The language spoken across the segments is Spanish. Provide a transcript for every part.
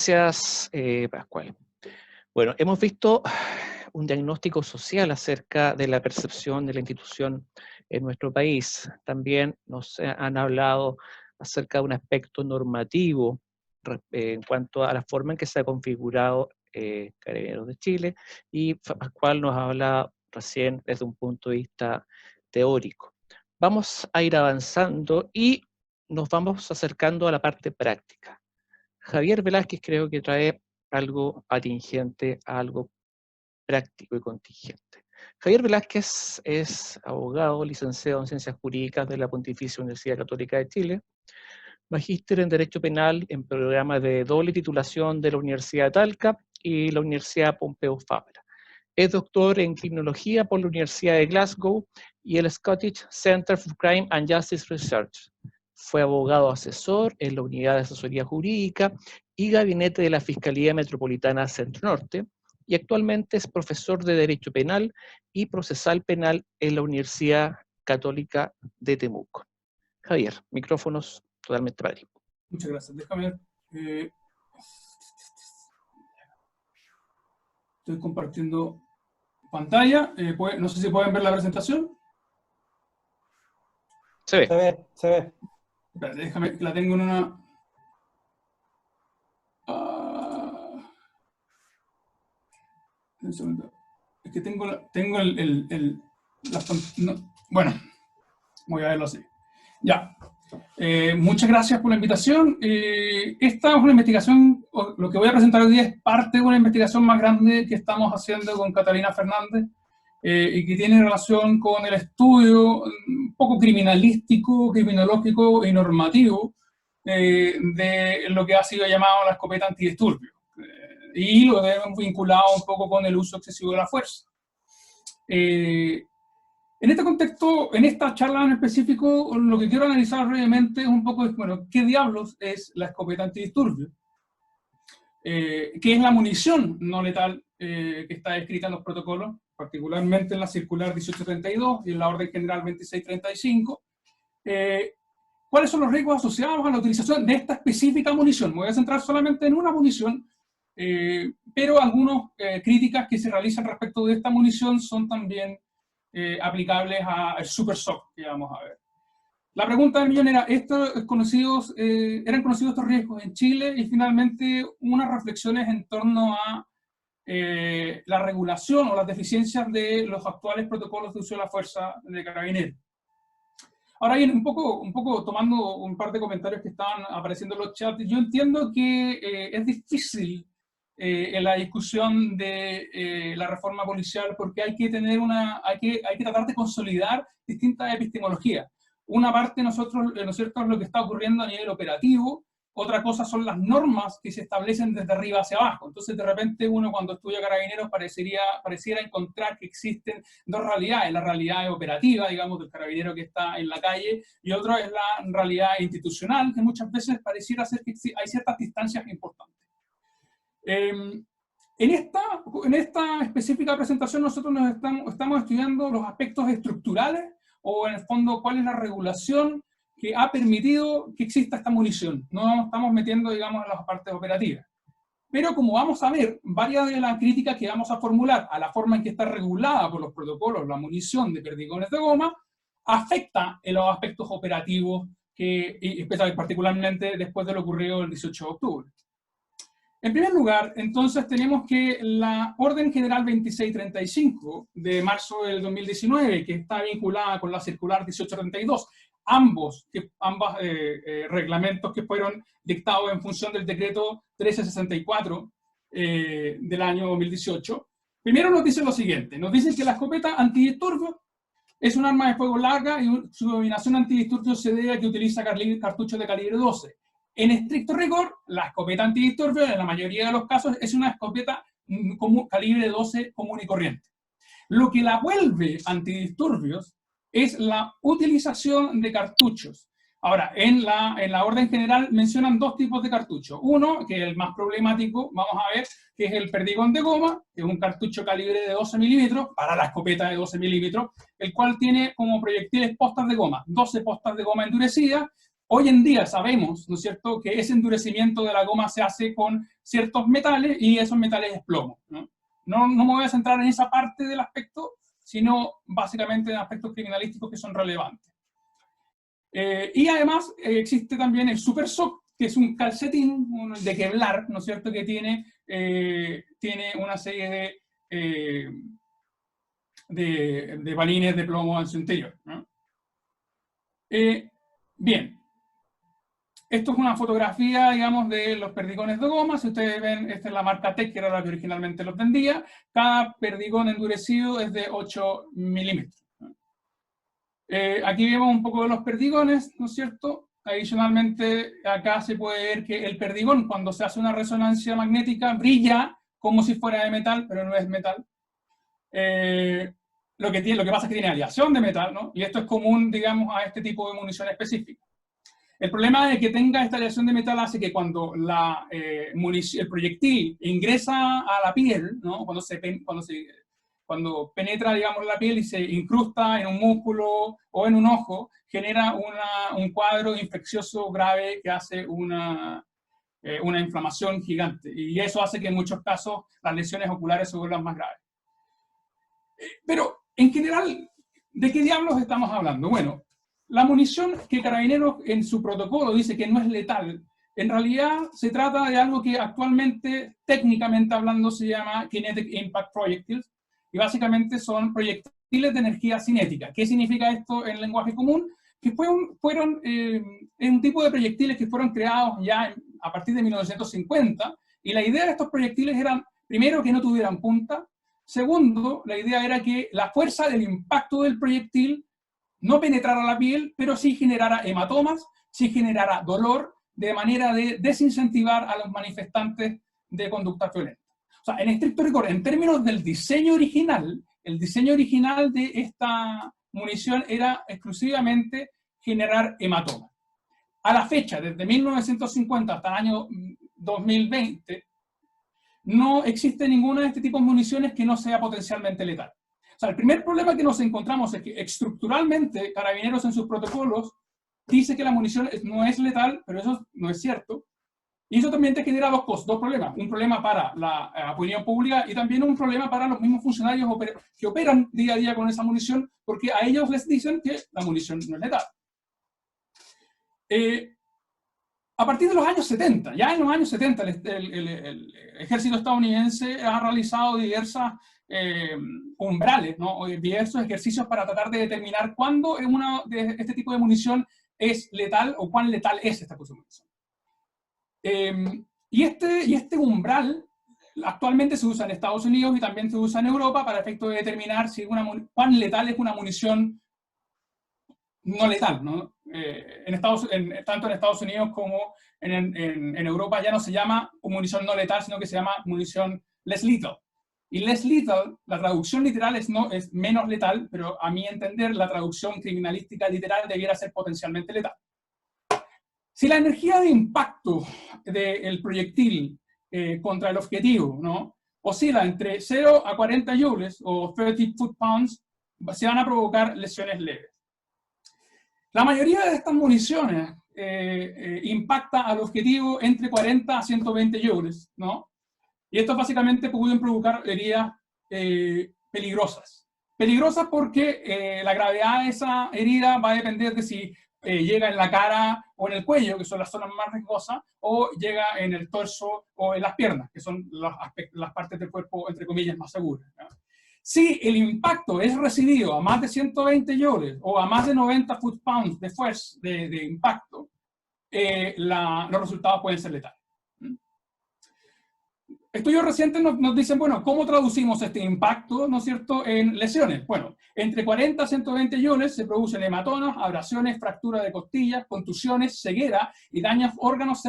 Gracias, Pascual. Bueno, hemos visto un diagnóstico social acerca de la percepción de la institución en nuestro país. También nos han hablado acerca de un aspecto normativo en cuanto a la forma en que se ha configurado Carabineros de Chile, y Pascual nos habla recién desde un punto de vista teórico. Vamos a ir avanzando y nos vamos acercando a la parte práctica. Javier Velázquez creo que trae algo atingente a algo práctico y contingente. Javier Velázquez es abogado, licenciado en Ciencias Jurídicas de la Pontificia Universidad Católica de Chile, magíster en Derecho Penal en programa de doble titulación de la Universidad de Talca y la Universidad Pompeu Fabra. Es doctor en criminología por la Universidad de Glasgow y el Scottish Centre for Crime and Justice Research. Fue abogado asesor en la Unidad de Asesoría Jurídica y Gabinete de la Fiscalía Metropolitana Centro Norte, y actualmente es profesor de Derecho Penal y Procesal Penal en la Universidad Católica de Temuco. Javier, micrófonos totalmente para ti. Muchas gracias. Déjame ver. Estoy compartiendo pantalla. No sé si pueden ver la presentación. Se ve. Se ve, se ve. Espérate, déjame, la tengo en una... un segundo. Es que tengo bueno, voy a verlo así. Ya. Muchas gracias por la invitación. Esta es una investigación, lo que voy a presentar hoy día es parte de una investigación más grande que estamos haciendo con Catalina Fernández y que tiene relación con el estudio un poco criminalístico, criminológico y normativo de lo que ha sido llamado la escopeta antidisturbios. Y lo hemos vinculado un poco con el uso excesivo de la fuerza. En este contexto, en esta charla en específico, lo que quiero analizar brevemente es un poco, bueno, ¿qué diablos es la escopeta antidisturbios? ¿Qué es la munición no letal que está descrita en los protocolos, particularmente en la circular 1832 y en la orden general 2635? ¿Cuáles son los riesgos asociados a la utilización de esta específica munición? Me voy a centrar solamente en una munición, pero algunas críticas que se realizan respecto de esta munición son también aplicables al Super SOC que vamos a ver. La pregunta del millón era, ¿eran conocidos estos riesgos en Chile? Y finalmente unas reflexiones en torno a la regulación o las deficiencias de los actuales protocolos de uso de la fuerza de Carabineros. Ahora bien, un poco tomando un par de comentarios que estaban apareciendo en los chats, yo entiendo que es difícil en la discusión de la reforma policial porque hay que tratar de consolidar distintas epistemologías. Una parte, nosotros, ¿no es cierto?, es lo que está ocurriendo a nivel operativo, otra cosa son las normas que se establecen desde arriba hacia abajo. Entonces, de repente, uno cuando estudia Carabineros pareciera encontrar que existen dos realidades. La realidad operativa, digamos, del carabinero que está en la calle, y otra es la realidad institucional, que muchas veces pareciera ser que hay ciertas distancias importantes. En esta específica presentación nosotros estamos estudiando los aspectos estructurales, o en el fondo cuál es la regulación que ha permitido que exista esta munición. No nos estamos metiendo, digamos, en las partes operativas. Pero como vamos a ver, varias de las críticas que vamos a formular a la forma en que está regulada por los protocolos la munición de perdigones de goma, afecta en los aspectos operativos, particularmente después de lo ocurrido el 18 de octubre. En primer lugar, entonces tenemos que la Orden General 2635 de marzo del 2019, que está vinculada con la circular 1832, ambos reglamentos que fueron dictados en función del decreto 1364 del año 2018, primero nos dicen lo siguiente, nos dicen que la escopeta antidisturbios es un arma de fuego larga y su denominación antidisturbios se debe a que utiliza cartuchos de calibre 12. En estricto rigor, la escopeta antidisturbios en la mayoría de los casos es una escopeta calibre 12 común y corriente. Lo que la vuelve antidisturbios es la utilización de cartuchos. Ahora, en la orden general mencionan dos tipos de cartuchos. Uno, que es el más problemático, vamos a ver, que es el perdigón de goma, que es un cartucho calibre de 12 milímetros, para la escopeta de 12 milímetros, el cual tiene como proyectiles postas de goma, 12 postas de goma endurecidas, Hoy en día sabemos, ¿no es cierto?, que ese endurecimiento de la goma se hace con ciertos metales y esos metales es plomo, ¿no? No me voy a centrar en esa parte del aspecto, sino básicamente en aspectos criminalísticos que son relevantes. Y además existe también el Super Sock, que es un calcetín de Kevlar, ¿no es cierto?, que tiene una serie de balines de plomo en su interior, ¿no? Bien, esto es una fotografía, digamos, de los perdigones de goma. Si ustedes ven, esta es la marca Tech, que era la que originalmente los vendía. Cada perdigón endurecido es de 8 milímetros. Aquí vemos un poco de los perdigones, ¿no es cierto? Adicionalmente, acá se puede ver que el perdigón, cuando se hace una resonancia magnética, brilla como si fuera de metal, pero no es metal. Lo que pasa es que tiene aleación de metal, ¿no? Y esto es común, digamos, a este tipo de munición específica. El problema de que tenga esta aleación de metal hace que cuando el proyectil ingresa a la piel, ¿no? Cuando penetra, digamos, la piel y se incrusta en un músculo o en un ojo, genera un cuadro infeccioso grave que hace una inflamación gigante. Y eso hace que en muchos casos las lesiones oculares se vuelvan más graves. Pero, en general, ¿de qué diablos estamos hablando? Bueno, la munición que Carabineros en su protocolo dice que no es letal, en realidad se trata de algo que actualmente, técnicamente hablando, se llama Kinetic Impact Projectiles, y básicamente son proyectiles de energía cinética. ¿Qué significa esto en lenguaje común? Que fueron un tipo de proyectiles que fueron creados ya a partir de 1950, y la idea de estos proyectiles era, primero, que no tuvieran punta. Segundo, la idea era que la fuerza del impacto del proyectil no penetrara la piel, pero sí generara hematomas, sí generara dolor, de manera de desincentivar a los manifestantes de conducta violenta. O sea, en estricto rigor, en términos del diseño original, el diseño original de esta munición era exclusivamente generar hematomas. A la fecha, desde 1950 hasta el año 2020, no existe ninguna de este tipo de municiones que no sea potencialmente letal. O sea, el primer problema que nos encontramos es que estructuralmente Carabineros en sus protocolos dice que la munición no es letal, pero eso no es cierto. Y eso también te genera dos problemas. Un problema para la opinión pública y también un problema para los mismos funcionarios que operan día a día con esa munición, porque a ellos les dicen que la munición no es letal. A partir de los años 70, ya en los años 70, el ejército estadounidense ha realizado diversas umbrales, ¿no? O diversos ejercicios para tratar de determinar cuándo este tipo de munición es letal o cuán letal es esta cosa de munición. Y este umbral actualmente se usa en Estados Unidos y también se usa en Europa para efecto de determinar cuán letal es una munición no letal, ¿no? Tanto en Estados Unidos como en Europa ya no se llama munición no letal, sino que se llama munición less lethal. Y less lethal, la traducción literal es menos letal, pero a mi entender la traducción criminalística literal debiera ser potencialmente letal. Si la energía de impacto del proyectil contra el objetivo, ¿no?, oscila entre 0 a 40 joules o 30 foot-pounds, se van a provocar lesiones leves. La mayoría de estas municiones impacta al objetivo entre 40 a 120 joules, ¿no? Y esto básicamente pueden provocar heridas peligrosas. Peligrosas porque la gravedad de esa herida va a depender de si llega en la cara o en el cuello, que son las zonas más riesgosas, o llega en el torso o en las piernas, que son las partes del cuerpo, entre comillas, más seguras, ¿no? Si el impacto es recibido a más de 120 joules o a más de 90 foot-pounds de fuerza de impacto, los resultados pueden ser letales. Estudios recientes nos dicen, bueno, ¿cómo traducimos este impacto, no es cierto, en lesiones? Bueno, entre 40 a 120 joules se producen hematomas, abrasiones, fracturas de costillas, contusiones, ceguera y daños a órganos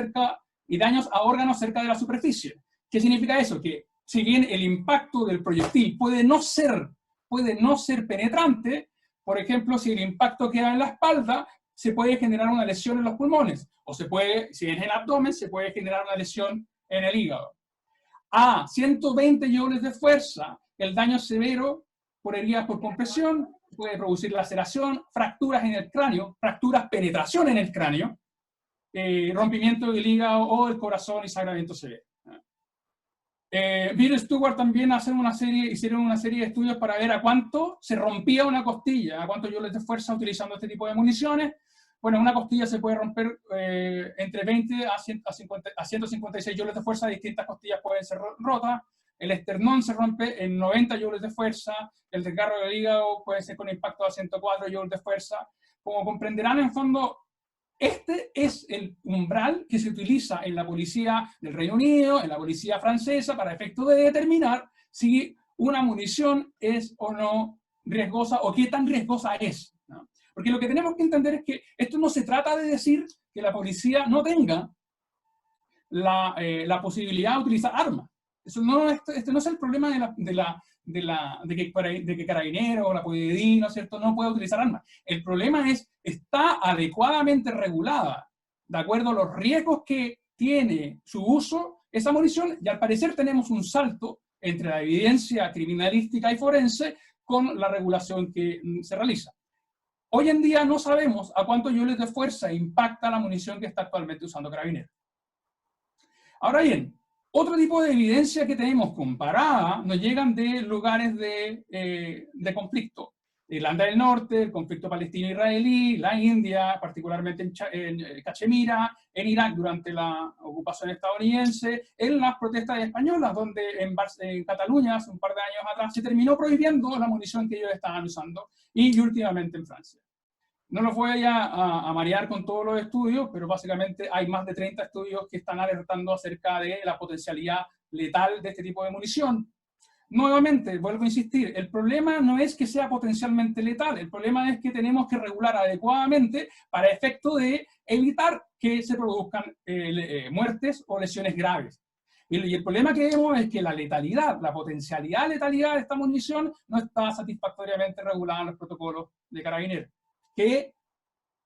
cerca de la superficie. ¿Qué significa eso? Que si bien el impacto del proyectil puede no ser penetrante, por ejemplo, si el impacto queda en la espalda, se puede generar una lesión en los pulmones, o si es en el abdomen, se puede generar una lesión en el hígado. A 120 joules de fuerza, el daño severo por heridas por compresión puede producir laceración, fracturas en el cráneo, fracturas, penetración en el cráneo, rompimiento del hígado o del corazón y sangramiento severo. Bill Stewart también hicieron una serie de estudios para ver a cuánto se rompía una costilla, a cuántos joules de fuerza utilizando este tipo de municiones. Bueno, una costilla se puede romper entre 20 a 156 joules de fuerza, distintas costillas pueden ser rotas. El esternón se rompe en 90 joules de fuerza, el desgarro del hígado puede ser con impacto a 104 joules de fuerza. Como comprenderán, en fondo, este es el umbral que se utiliza en la policía del Reino Unido, en la policía francesa, para efecto de determinar si una munición es o no riesgosa o qué tan riesgosa es, ¿no? Porque lo que tenemos que entender es que esto no se trata de decir que la policía no tenga la posibilidad de utilizar armas. Eso no, este no es el problema de que Carabineros o la PDI, ¿no es cierto?, no puede utilizar armas. El problema es, está adecuadamente regulada, de acuerdo a los riesgos que tiene su uso, esa munición, y al parecer tenemos un salto entre la evidencia criminalística y forense con la regulación que se realiza. Hoy en día no sabemos a cuántos joules de fuerza impacta la munición que está actualmente usando Carabineros. Ahora bien, otro tipo de evidencia que tenemos comparada nos llegan de lugares de conflicto. Irlanda del Norte, el conflicto palestino-israelí, la India, particularmente en Cachemira, en Irak durante la ocupación estadounidense, en las protestas españolas, donde en Cataluña, hace un par de años atrás, se terminó prohibiendo la munición que ellos estaban usando, y últimamente en Francia. No los voy a marear con todos los estudios, pero básicamente hay más de 30 estudios que están alertando acerca de la potencialidad letal de este tipo de munición. Nuevamente, vuelvo a insistir, el problema no es que sea potencialmente letal, el problema es que tenemos que regular adecuadamente para efecto de evitar que se produzcan muertes o lesiones graves. Y el problema que vemos es que la letalidad, la potencialidad de letalidad de esta munición no está satisfactoriamente regulada en los protocolos de Carabineros, que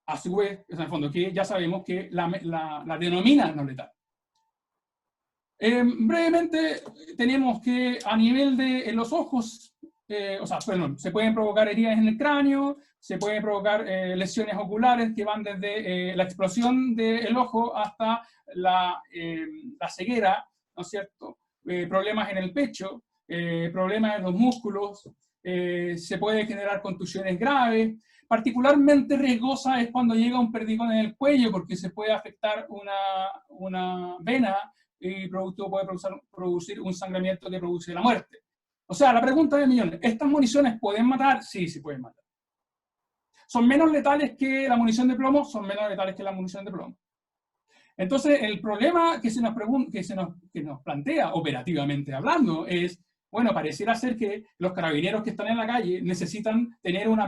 a su vez, en el fondo, que ya sabemos que la denomina no letal. Brevemente, tenemos que a nivel de los ojos, se pueden provocar heridas en el cráneo, se pueden provocar lesiones oculares que van desde la explosión del ojo hasta la ceguera, ¿no es cierto? Problemas en el pecho, problemas en los músculos, se puede generar contusiones graves. Particularmente riesgosa es cuando llega un perdigón en el cuello, porque se puede afectar una vena y puede producir un sangramiento que produce la muerte. O sea, la pregunta de millones, ¿estas municiones pueden matar? Sí, sí pueden matar. ¿Son menos letales que la munición de plomo? Son menos letales que la munición de plomo. Entonces, el problema que se nos plantea, operativamente hablando, es, bueno, pareciera ser que los carabineros que están en la calle necesitan tener un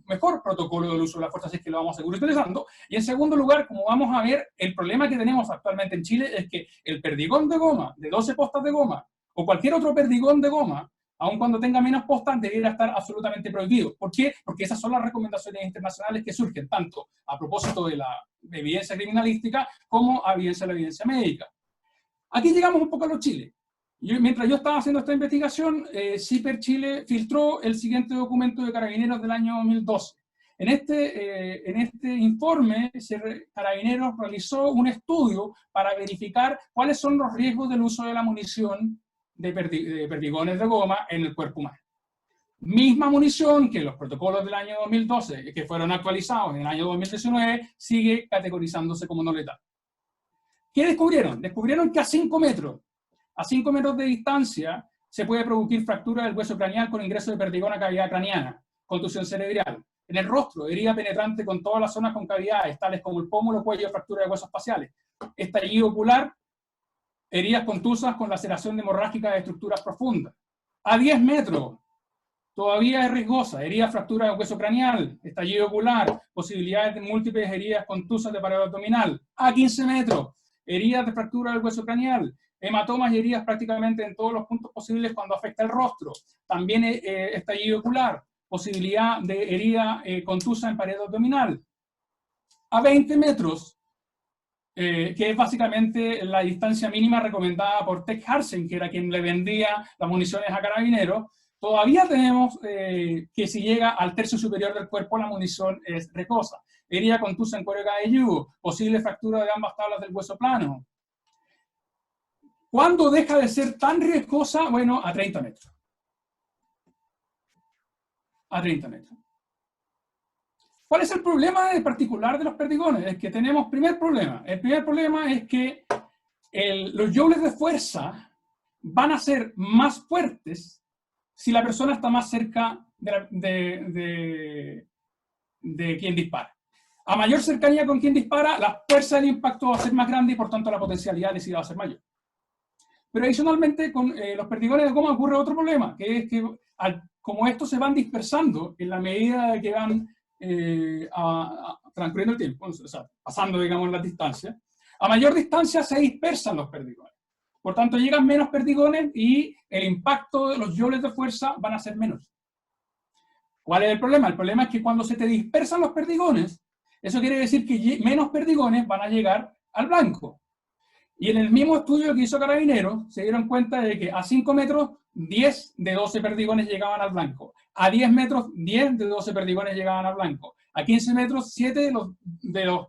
mejor protocolo del uso de la fuerza, si es que lo vamos a seguir utilizando. Y en segundo lugar, como vamos a ver, el problema que tenemos actualmente en Chile es que el perdigón de goma, de 12 postas de goma, o cualquier otro perdigón de goma, aun cuando tenga menos postas, debería estar absolutamente prohibido. ¿Por qué? Porque esas son las recomendaciones internacionales que surgen, tanto a propósito de la evidencia criminalística como a la evidencia médica. Aquí llegamos un poco a los Chile. Mientras yo estaba haciendo esta investigación, CIPER Chile filtró el siguiente documento de Carabineros del año 2012. En este informe, Carabineros realizó un estudio para verificar cuáles son los riesgos del uso de la munición de perdigones de goma en el cuerpo humano. Misma munición que los protocolos del año 2012, que fueron actualizados en el año 2019, sigue categorizándose como no letal. ¿Qué descubrieron? Descubrieron que a 5 metros de distancia se puede producir fractura del hueso craneal con ingreso de perdigón a cavidad craneana, contusión cerebral. En el rostro, herida penetrante con todas las zonas con cavidades, tales como el pómulo, cuello, fractura de huesos faciales. Estallido ocular, heridas contusas con laceración hemorrágica de estructuras profundas. A 10 metros, todavía es riesgosa, herida, fractura de hueso craneal, estallido ocular, posibilidades de múltiples heridas contusas de pared abdominal. A 15 metros, heridas de fractura del hueso craneal, hematomas y heridas prácticamente en todos los puntos posibles cuando afecta el rostro. También estallido ocular, posibilidad de herida contusa en pared abdominal. A 20 metros, que es básicamente la distancia mínima recomendada por Tech Harsen, que era quien le vendía las municiones a Carabineros, todavía tenemos que si llega al tercio superior del cuerpo la munición es riesgosa. herida contusa en cuero cabelludo, posible fractura de ambas tablas del hueso plano. ¿Cuándo deja de ser tan riesgosa? Bueno, a 30 metros. A 30 metros. ¿Cuál es el problema en particular de los perdigones? Es que tenemos primer problema. El primer problema es que los joules de fuerza van a ser más fuertes si la persona está más cerca de quien dispara. A mayor cercanía con quien dispara, la fuerza del impacto va a ser más grande y por tanto la potencialidad de lesiva va a ser mayor. Pero adicionalmente con los perdigones de goma ocurre otro problema, que es que como estos se van dispersando en la medida de que van transcurriendo el tiempo, o sea, pasando, digamos, las distancias, a mayor distancia se dispersan los perdigones. Por tanto, llegan menos perdigones y el impacto de los joules de fuerza van a ser menos. ¿Cuál es el problema? El problema es que cuando se te dispersan los perdigones, eso quiere decir que menos perdigones van a llegar al blanco. Y en el mismo estudio que hizo Carabineros, se dieron cuenta de que a 5 metros, 10 de 12 perdigones llegaban al blanco. A 10 metros, 10 de 12 perdigones llegaban al blanco. A 15 metros, 7 de los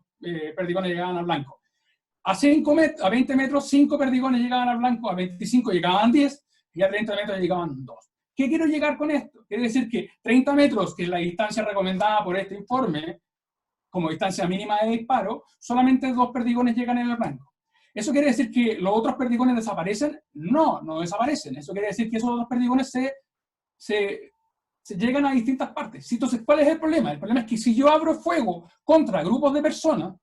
perdigones llegaban al blanco. A 20 metros, 5 perdigones llegaban al blanco. A 25 llegaban 10 y a 30 metros llegaban 2. ¿Qué quiero llegar con esto? Quiere decir que 30 metros, que es la distancia recomendada por este informe, como distancia mínima de disparo, solamente 2 perdigones llegan en el blanco. ¿Eso quiere decir que los otros perdigones desaparecen? No, no desaparecen. Eso quiere decir que esos otros perdigones se llegan a distintas partes. Entonces, ¿cuál es el problema? El problema es que si yo abro fuego contra grupos de personas,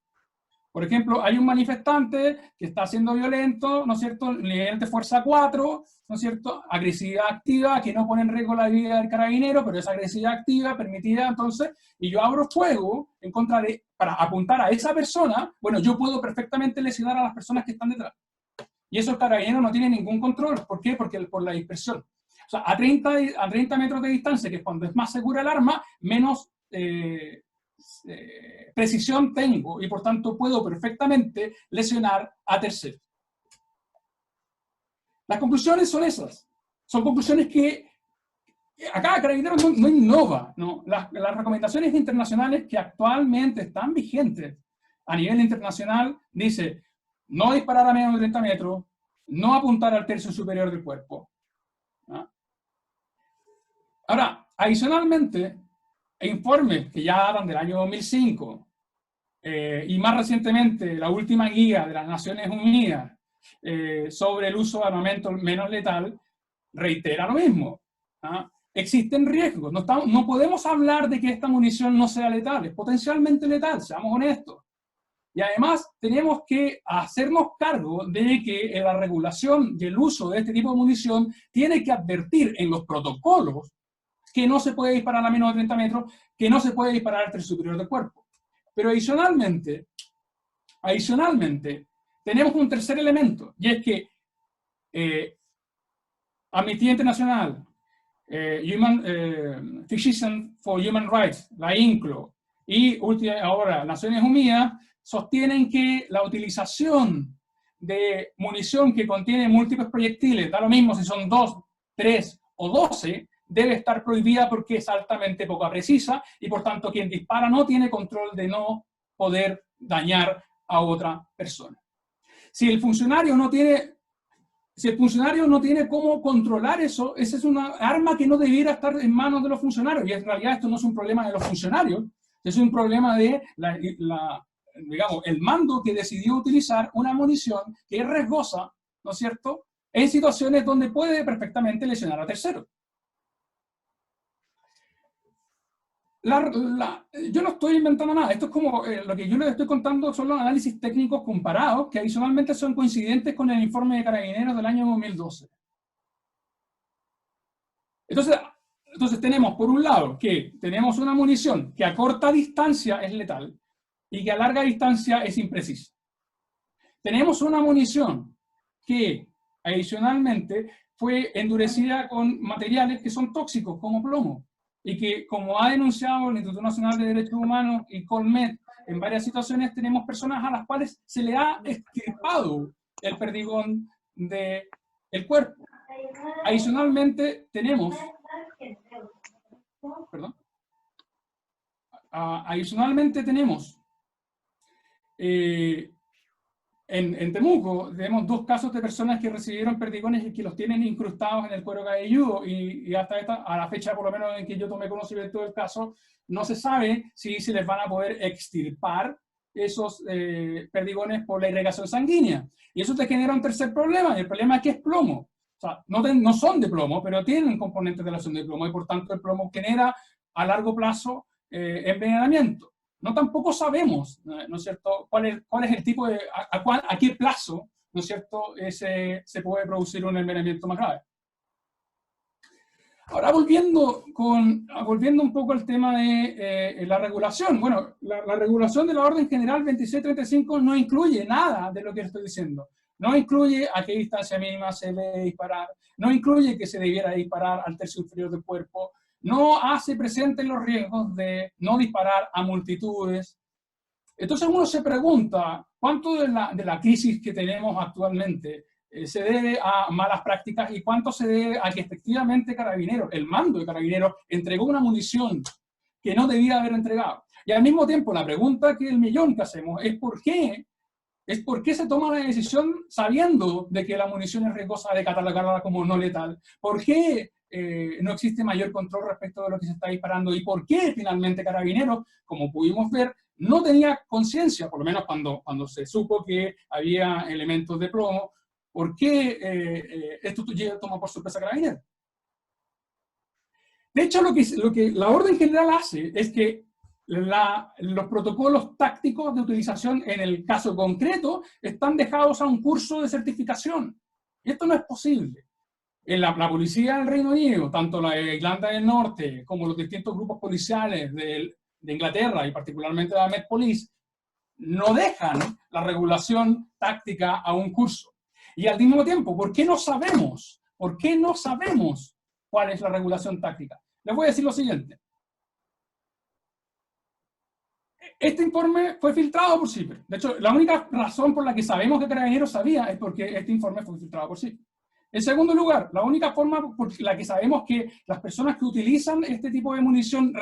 por ejemplo, hay un manifestante que está siendo violento, ¿no es cierto?, nivel de fuerza 4, ¿no es cierto?, agresividad activa, que no pone en riesgo la vida del carabinero, pero es agresividad activa, permitida, entonces, y yo abro fuego en contra para apuntar a esa persona, bueno, yo puedo perfectamente lesionar a las personas que están detrás. Y eso el carabinero no tiene ningún control. ¿Por qué? Porque por la dispersión. O sea, a 30 metros de distancia, que es cuando es más segura el arma, menos precisión tengo y por tanto puedo perfectamente lesionar a terceros. Las conclusiones son esas. Son conclusiones que acá Carabineros no innova, ¿no? Las recomendaciones internacionales que actualmente están vigentes a nivel internacional dice no disparar a menos de 30 metros, no apuntar al tercio superior del cuerpo. ¿No? Ahora, adicionalmente, informes que ya datan del año 2005 y más recientemente la última guía de las Naciones Unidas sobre el uso de armamento menos letal reitera lo mismo. ¿Ah? Existen riesgos. No podemos hablar de que esta munición no sea letal. Es potencialmente letal, seamos honestos. Y además tenemos que hacernos cargo de que la regulación y el uso de este tipo de munición tiene que advertir en los protocolos que no se puede disparar a menos de 30 metros, que no se puede disparar al tercio superior del cuerpo. Pero adicionalmente, tenemos un tercer elemento, y es que Amnistía Internacional, Physicians for Human Rights, la INCLO, y ahora Naciones Unidas, sostienen que la utilización de munición que contiene múltiples proyectiles, da lo mismo si son 2, 3 o 12, debe estar prohibida porque es altamente poco precisa y por tanto quien dispara no tiene control de no poder dañar a otra persona. Si el funcionario no tiene cómo controlar eso, esa es una arma que no debiera estar en manos de los funcionarios. Y en realidad esto no es un problema de los funcionarios, es un problema de digamos, el mando que decidió utilizar una munición que es riesgosa, ¿no es cierto?, en situaciones donde puede perfectamente lesionar a terceros. Yo no estoy inventando nada. Esto es como lo que yo les estoy contando son los análisis técnicos comparados que adicionalmente son coincidentes con el informe de Carabineros del año 2012. Entonces tenemos, por un lado, que tenemos una munición que a corta distancia es letal y que a larga distancia es imprecisa. Tenemos una munición que adicionalmente fue endurecida con materiales que son tóxicos, como plomo. Y que, como ha denunciado el Instituto Nacional de Derechos Humanos y Colmet, en varias situaciones tenemos personas a las cuales se le ha extirpado el perdigón del cuerpo. Adicionalmente tenemos... ¿Perdón? Adicionalmente tenemos, en Temuco, tenemos 2 casos de personas que recibieron perdigones y que los tienen incrustados en el cuero cabelludo, y hasta a la fecha, por lo menos en que yo tomé conocimiento del caso, no se sabe si se les van a poder extirpar esos perdigones por la irrigación sanguínea. Y eso te genera un tercer problema, y el problema es que es plomo. O sea, no son de plomo, pero tienen componentes de relación de plomo, y por tanto el plomo genera a largo plazo envenenamiento. No tampoco sabemos, ¿no es cierto?, cuál es el tipo de, a qué plazo, ¿no es cierto?, se puede producir un envenenamiento más grave. Ahora, volviendo un poco al tema de la regulación. Bueno, la regulación de la Orden General 2635 no incluye nada de lo que estoy diciendo. No incluye a qué distancia mínima se debe disparar, no incluye que se debiera disparar al tercio inferior del cuerpo, no hace presente los riesgos de no disparar a multitudes. Entonces uno se pregunta, ¿cuánto de la crisis que tenemos actualmente se debe a malas prácticas y cuánto se debe a que efectivamente Carabineros, el mando de Carabineros, entregó una munición que no debía haber entregado? Y al mismo tiempo, la pregunta que el millón que hacemos es ¿por qué se toma una decisión sabiendo de que la munición es riesgosa de catalogarla como no letal? ¿Por qué no existe mayor control respecto de lo que se está disparando? ¿Y por qué finalmente Carabineros, como pudimos ver, no tenía conciencia, por lo menos cuando se supo que había elementos de plomo? ¿Por qué esto toma por sorpresa a Carabineros? De hecho, lo que la Orden General hace es que los protocolos tácticos de utilización en el caso concreto están dejados a un curso de certificación. Y esto no es posible. En la policía del Reino Unido, tanto la de Irlanda del Norte como los distintos grupos policiales de Inglaterra y particularmente la Met Police, no dejan la regulación táctica a un curso. Y al mismo tiempo, ¿por qué no sabemos? ¿Por qué no sabemos cuál es la regulación táctica? Les voy a decir lo siguiente. Este informe fue filtrado por CIPRE. De hecho, la única razón por la que sabemos que Carabineros sabía es porque este informe fue filtrado por CIPRE. En segundo lugar, la única forma por la que sabemos que las personas que utilizan este tipo de munición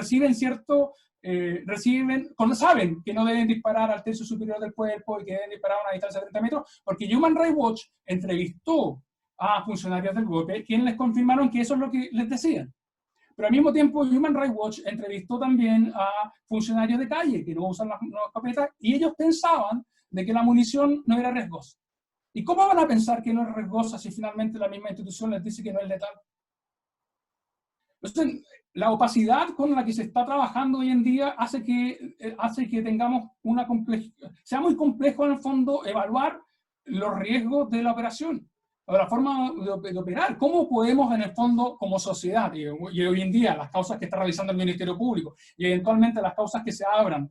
saben que no deben disparar al tercio superior del cuerpo y que deben disparar a una distancia de 30 metros, porque Human Rights Watch entrevistó a funcionarios del golpe quienes les confirmaron que eso es lo que les decían. Pero al mismo tiempo, Human Rights Watch entrevistó también a funcionarios de calle que no usan las escopetas, y ellos pensaban de que la munición no era riesgosa. ¿Y cómo van a pensar que no es riesgosa si finalmente la misma institución les dice que no es letal? Entonces, la opacidad con la que se está trabajando hoy en día hace que tengamos sea muy complejo en el fondo evaluar los riesgos de la operación, o la forma de operar. ¿Cómo podemos en el fondo como sociedad, y hoy en día las causas que está realizando el Ministerio Público y eventualmente las causas que se abran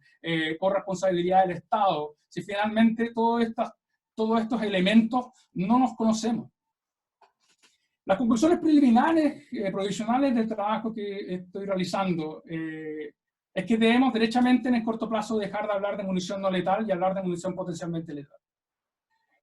por responsabilidad del Estado, si finalmente todos estos elementos no nos conocemos? Las conclusiones preliminares, provisionales del trabajo que estoy realizando es que debemos derechamente en el corto plazo dejar de hablar de munición no letal y hablar de munición potencialmente letal.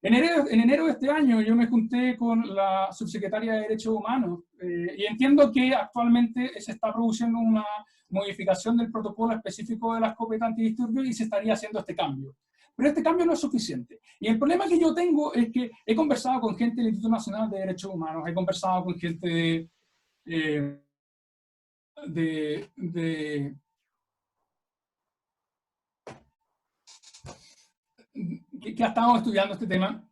En enero de este año yo me junté con la subsecretaria de Derechos Humanos y entiendo que actualmente se está produciendo una modificación del protocolo específico de la escopeta antidisturbios y se estaría haciendo este cambio. Pero este cambio no es suficiente. Y el problema que yo tengo es que he conversado con gente del Instituto Nacional de Derechos Humanos, he conversado con gente que ha estado estudiando este tema,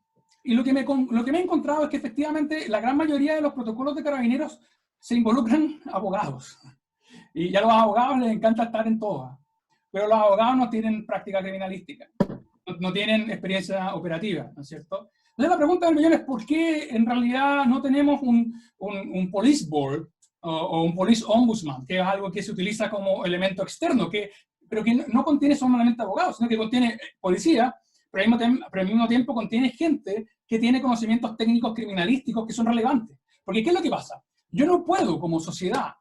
y lo que me he encontrado es que efectivamente la gran mayoría de los protocolos de Carabineros se involucran abogados. Y a los abogados les encanta estar en todas. Pero los abogados no tienen práctica criminalística, no tienen experiencia operativa, ¿no es cierto? Entonces la pregunta del millón es ¿por qué en realidad no tenemos un police board o un police ombudsman, que es algo que se utiliza como elemento externo, pero que no contiene solamente abogados, sino que contiene policía, pero al mismo tiempo contiene gente que tiene conocimientos técnicos criminalísticos que son relevantes? Porque ¿qué es lo que pasa? Yo no puedo como sociedad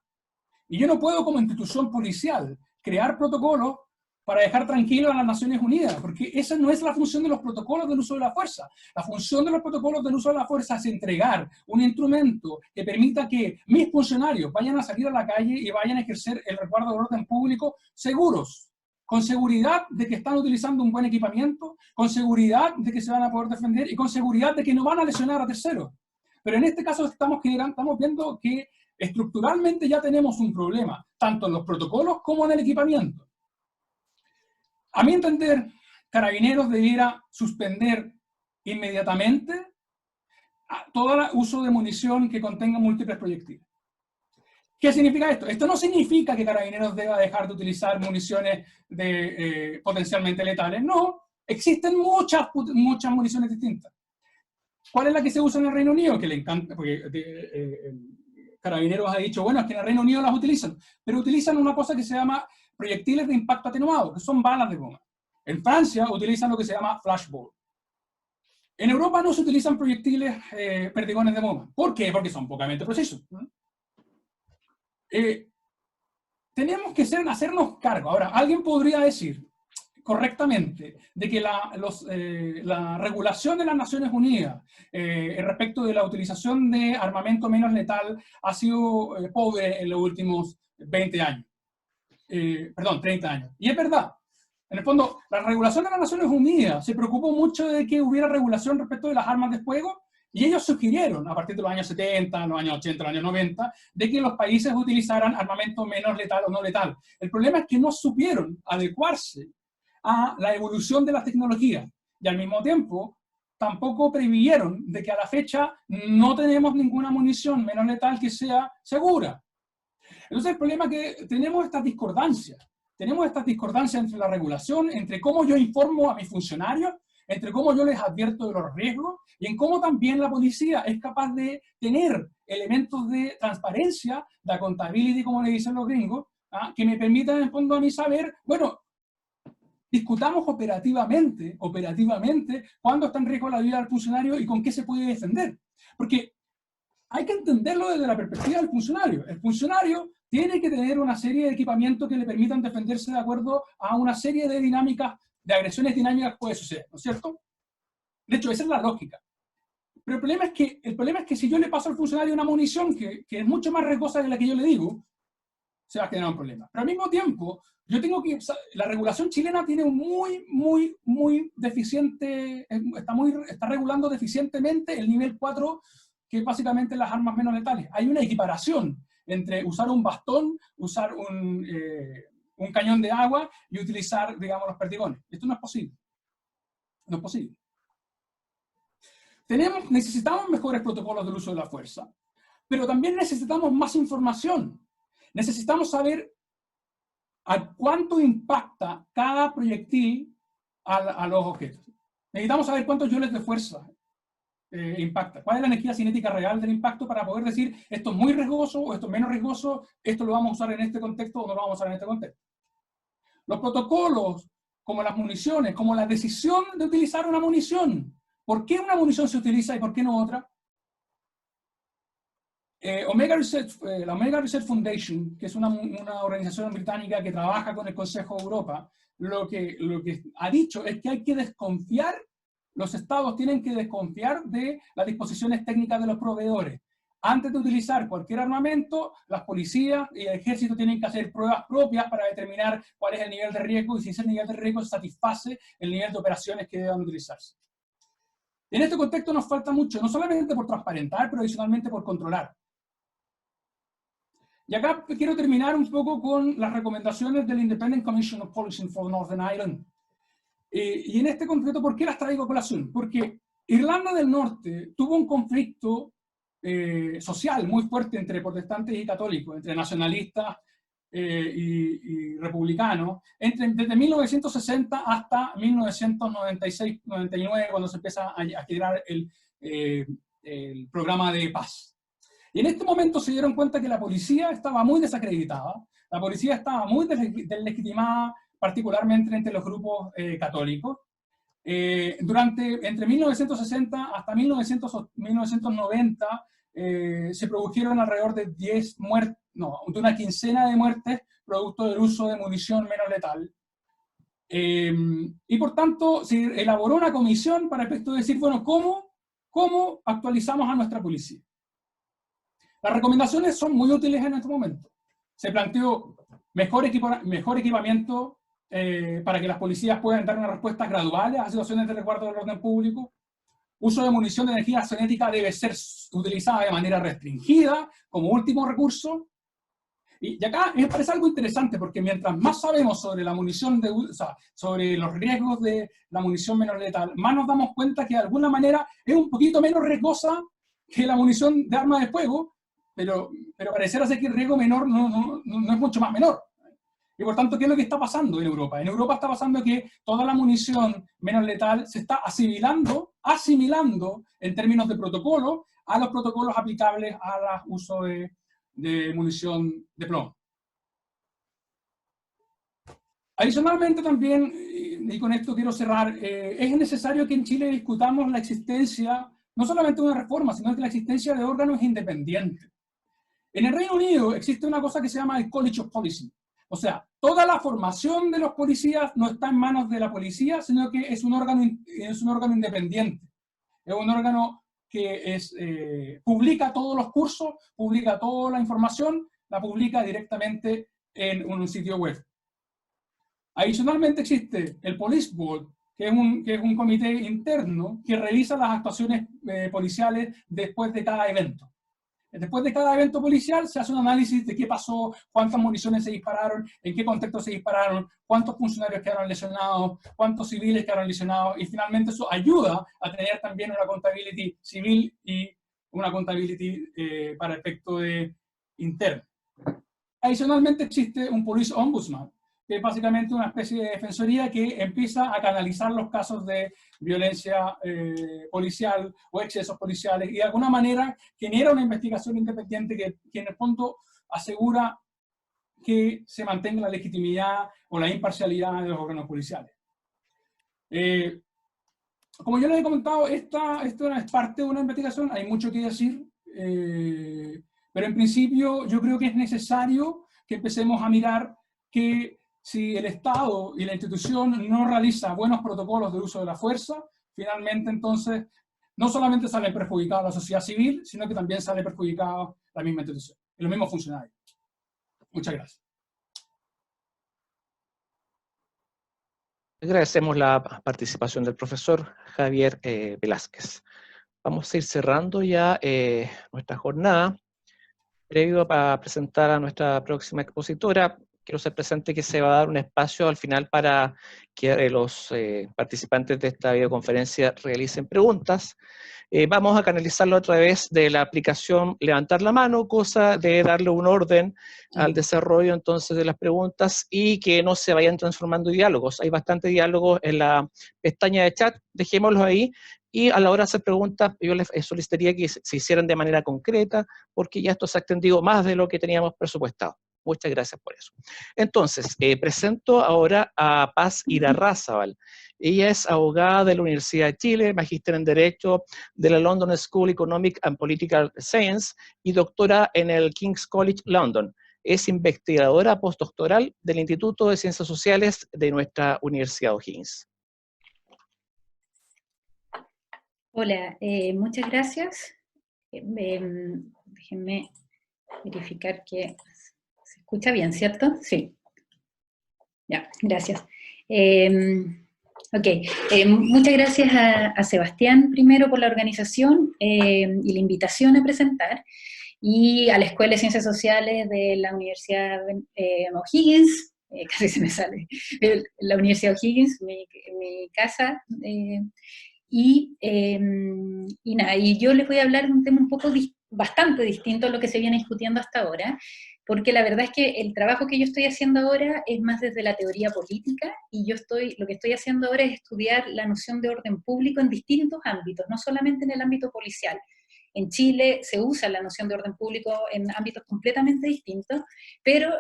y yo no puedo como institución policial crear protocolos para dejar tranquilos a las Naciones Unidas, porque esa no es la función de los protocolos del uso de la fuerza. La función de los protocolos del uso de la fuerza es entregar un instrumento que permita que mis funcionarios vayan a salir a la calle y vayan a ejercer el resguardo del orden público seguros, con seguridad de que están utilizando un buen equipamiento, con seguridad de que se van a poder defender y con seguridad de que no van a lesionar a terceros. Pero en este caso estamos viendo que estructuralmente ya tenemos un problema, tanto en los protocolos como en el equipamiento. A mi entender, Carabineros debiera suspender inmediatamente todo el uso de munición que contenga múltiples proyectiles. ¿Qué significa esto? Esto no significa que Carabineros deba dejar de utilizar municiones potencialmente letales. No, existen muchas municiones distintas. ¿Cuál es la que se usa en el Reino Unido? Que le encanta, porque Carabineros ha dicho, bueno, es que en el Reino Unido las utilizan, pero utilizan una cosa que se llama proyectiles de impacto atenuado, que son balas de goma. En Francia utilizan lo que se llama flashball. En Europa no se utilizan proyectiles perdigones de goma. ¿Por qué? Porque son pocamente precisos. Tenemos que hacernos cargo. Ahora, alguien podría decir correctamente de que la regulación de las Naciones Unidas respecto de la utilización de armamento menos letal ha sido pobre en los últimos 20 años. Perdón, 30 años. Y es verdad. En el fondo, la regulación de las Naciones Unidas se preocupó mucho de que hubiera regulación respecto de las armas de fuego, y ellos sugirieron, a partir de los años 70, los años 80, los años 90, de que los países utilizaran armamento menos letal o no letal. El problema es que no supieron adecuarse a la evolución de las tecnologías, y al mismo tiempo tampoco previeron de que a la fecha no tenemos ninguna munición menos letal que sea segura. Entonces el problema es que tenemos estas discordancias entre la regulación, entre cómo yo informo a mis funcionarios, entre cómo yo les advierto de los riesgos, y en cómo también la policía es capaz de tener elementos de transparencia, de accountability, como le dicen los gringos, que me permitan en el fondo a mí saber, bueno, discutamos operativamente cuándo está en riesgo la vida del funcionario y con qué se puede defender. Porque hay que entenderlo desde la perspectiva del funcionario. El funcionario tiene que tener una serie de equipamientos que le permitan defenderse de acuerdo a una serie de dinámicas, de agresiones dinámicas que puede suceder, ¿no es cierto? De hecho, esa es la lógica. Pero el problema es que si yo le paso al funcionario una munición que es mucho más riesgosa de la que yo le digo, se va a generar un problema. Pero al mismo tiempo, la regulación chilena tiene un muy deficiente, está regulando deficientemente el nivel 4, que es básicamente las armas menos letales. Hay una equiparación entre usar un bastón, usar un cañón de agua y utilizar, digamos, los perdigones. Esto no es posible. No es posible. Necesitamos mejores protocolos del uso de la fuerza, pero también necesitamos más información. Necesitamos saber a cuánto impacta cada proyectil a los objetos. Necesitamos saber cuántos joules de fuerza impacta. ¿Cuál es la energía cinética real del impacto para poder decir esto es muy riesgoso o esto es menos riesgoso, esto lo vamos a usar en este contexto o no lo vamos a usar en este contexto? Los protocolos, como las municiones, como la decisión de utilizar una munición. ¿Por qué una munición se utiliza y por qué no otra? La Omega Research Foundation, que es una organización británica que trabaja con el Consejo de Europa, lo que ha dicho es que hay que desconfiar, los estados tienen que desconfiar de las disposiciones técnicas de los proveedores. Antes de utilizar cualquier armamento, las policías y el ejército tienen que hacer pruebas propias para determinar cuál es el nivel de riesgo y si ese nivel de riesgo satisface el nivel de operaciones que deban utilizarse. En este contexto nos falta mucho, no solamente por transparentar, pero adicionalmente por controlar. Y acá quiero terminar un poco con las recomendaciones del Independent Commission of Policing for Northern Ireland. Y en este concreto, ¿por qué las traigo a colación? Porque Irlanda del Norte tuvo un conflicto social muy fuerte entre protestantes y católicos, entre nacionalistas y republicanos, desde 1960 hasta 1996-99, cuando se empieza a generar el programa de paz. Y en este momento se dieron cuenta que la policía estaba muy desacreditada, la policía estaba muy deslegitimada, particularmente entre los grupos católicos. Entre 1960 hasta 1990 se produjeron alrededor de de una quincena de muertes producto del uso de munición menos letal. Y por tanto se elaboró una comisión para efecto de decir, bueno, ¿cómo actualizamos a nuestra policía? Las recomendaciones son muy útiles en este momento. Se planteó mejor equipamiento, para que las policías puedan dar unas respuestas graduales a situaciones de resguardo del orden público. Uso de munición de energía cinética debe ser utilizada de manera restringida como último recurso. Y acá me parece algo interesante, porque mientras más sabemos sobre la munición, sobre los riesgos de la munición menos letal, más nos damos cuenta que de alguna manera es un poquito menos riesgosa que la munición de arma de fuego, pero pareciera ser que el riesgo menor no es mucho más menor. Y por tanto, ¿qué es lo que está pasando en Europa? En Europa está pasando que toda la munición menos letal se está asimilando en términos de protocolo a los protocolos aplicables al uso de munición de plomo. Adicionalmente también, y con esto quiero cerrar, es necesario que en Chile discutamos la existencia, no solamente de una reforma, sino que la existencia de órganos independientes. En el Reino Unido existe una cosa que se llama el College of Policing. O sea, toda la formación de los policías no está en manos de la policía, sino que es un órgano independiente. Es un órgano que publica todos los cursos, publica toda la información, la publica directamente en un sitio web. Adicionalmente existe el Police Board, que es un comité interno que revisa las actuaciones policiales después de cada evento. Después de cada evento policial se hace un análisis de qué pasó, cuántas municiones se dispararon, en qué contexto se dispararon, cuántos funcionarios quedaron lesionados, cuántos civiles quedaron lesionados, y finalmente eso ayuda a tener también una accountability civil y una accountability para efecto de interno. Adicionalmente existe un Police Ombudsman, que es básicamente una especie de defensoría que empieza a canalizar los casos de violencia policial o excesos policiales, y de alguna manera genera una investigación independiente que en el fondo asegura que se mantenga la legitimidad o la imparcialidad de los órganos policiales. Como yo les he comentado, esto es parte de una investigación, hay mucho que decir, pero en principio yo creo que es necesario que empecemos a mirar que si el Estado y la institución no realiza buenos protocolos de uso de la fuerza, finalmente entonces no solamente sale perjudicada la sociedad civil, sino que también sale perjudicada la misma institución y los mismos funcionarios. Muchas gracias. Agradecemos la participación del profesor Javier Velázquez. Vamos a ir cerrando ya nuestra jornada. Previo a presentar a nuestra próxima expositora, quiero ser presente que se va a dar un espacio al final para que los participantes de esta videoconferencia realicen preguntas. Vamos a canalizarlo a través de la aplicación Levantar la Mano, cosa de darle un orden al desarrollo entonces de las preguntas y que no se vayan transformando en diálogos. Hay bastante diálogos en la pestaña de chat, dejémoslos ahí. Y a la hora de hacer preguntas, yo les solicitaría que se hicieran de manera concreta, porque ya esto se ha extendido más de lo que teníamos presupuestado. Muchas gracias por eso. Entonces, presento ahora a Paz Irarrázaval. Ella es abogada de la Universidad de Chile, magíster en Derecho de la London School Economic and Political Science y doctora en el King's College London. Es investigadora postdoctoral del Instituto de Ciencias Sociales de nuestra Universidad O'Higgins. Hola, muchas gracias. Déjenme verificar que se escucha bien, ¿cierto? Sí. Ya, gracias. Muchas gracias a Sebastián primero por la organización y la invitación a presentar, y a la Escuela de Ciencias Sociales de la Universidad O'Higgins, casi se me sale, la Universidad O'Higgins, mi casa. Y yo les voy a hablar de un tema un poco bastante distinto a lo que se viene discutiendo hasta ahora, porque la verdad es que el trabajo que yo estoy haciendo ahora es más desde la teoría política, y lo que estoy haciendo ahora es estudiar la noción de orden público en distintos ámbitos, no solamente en el ámbito policial. En Chile se usa la noción de orden público en ámbitos completamente distintos, pero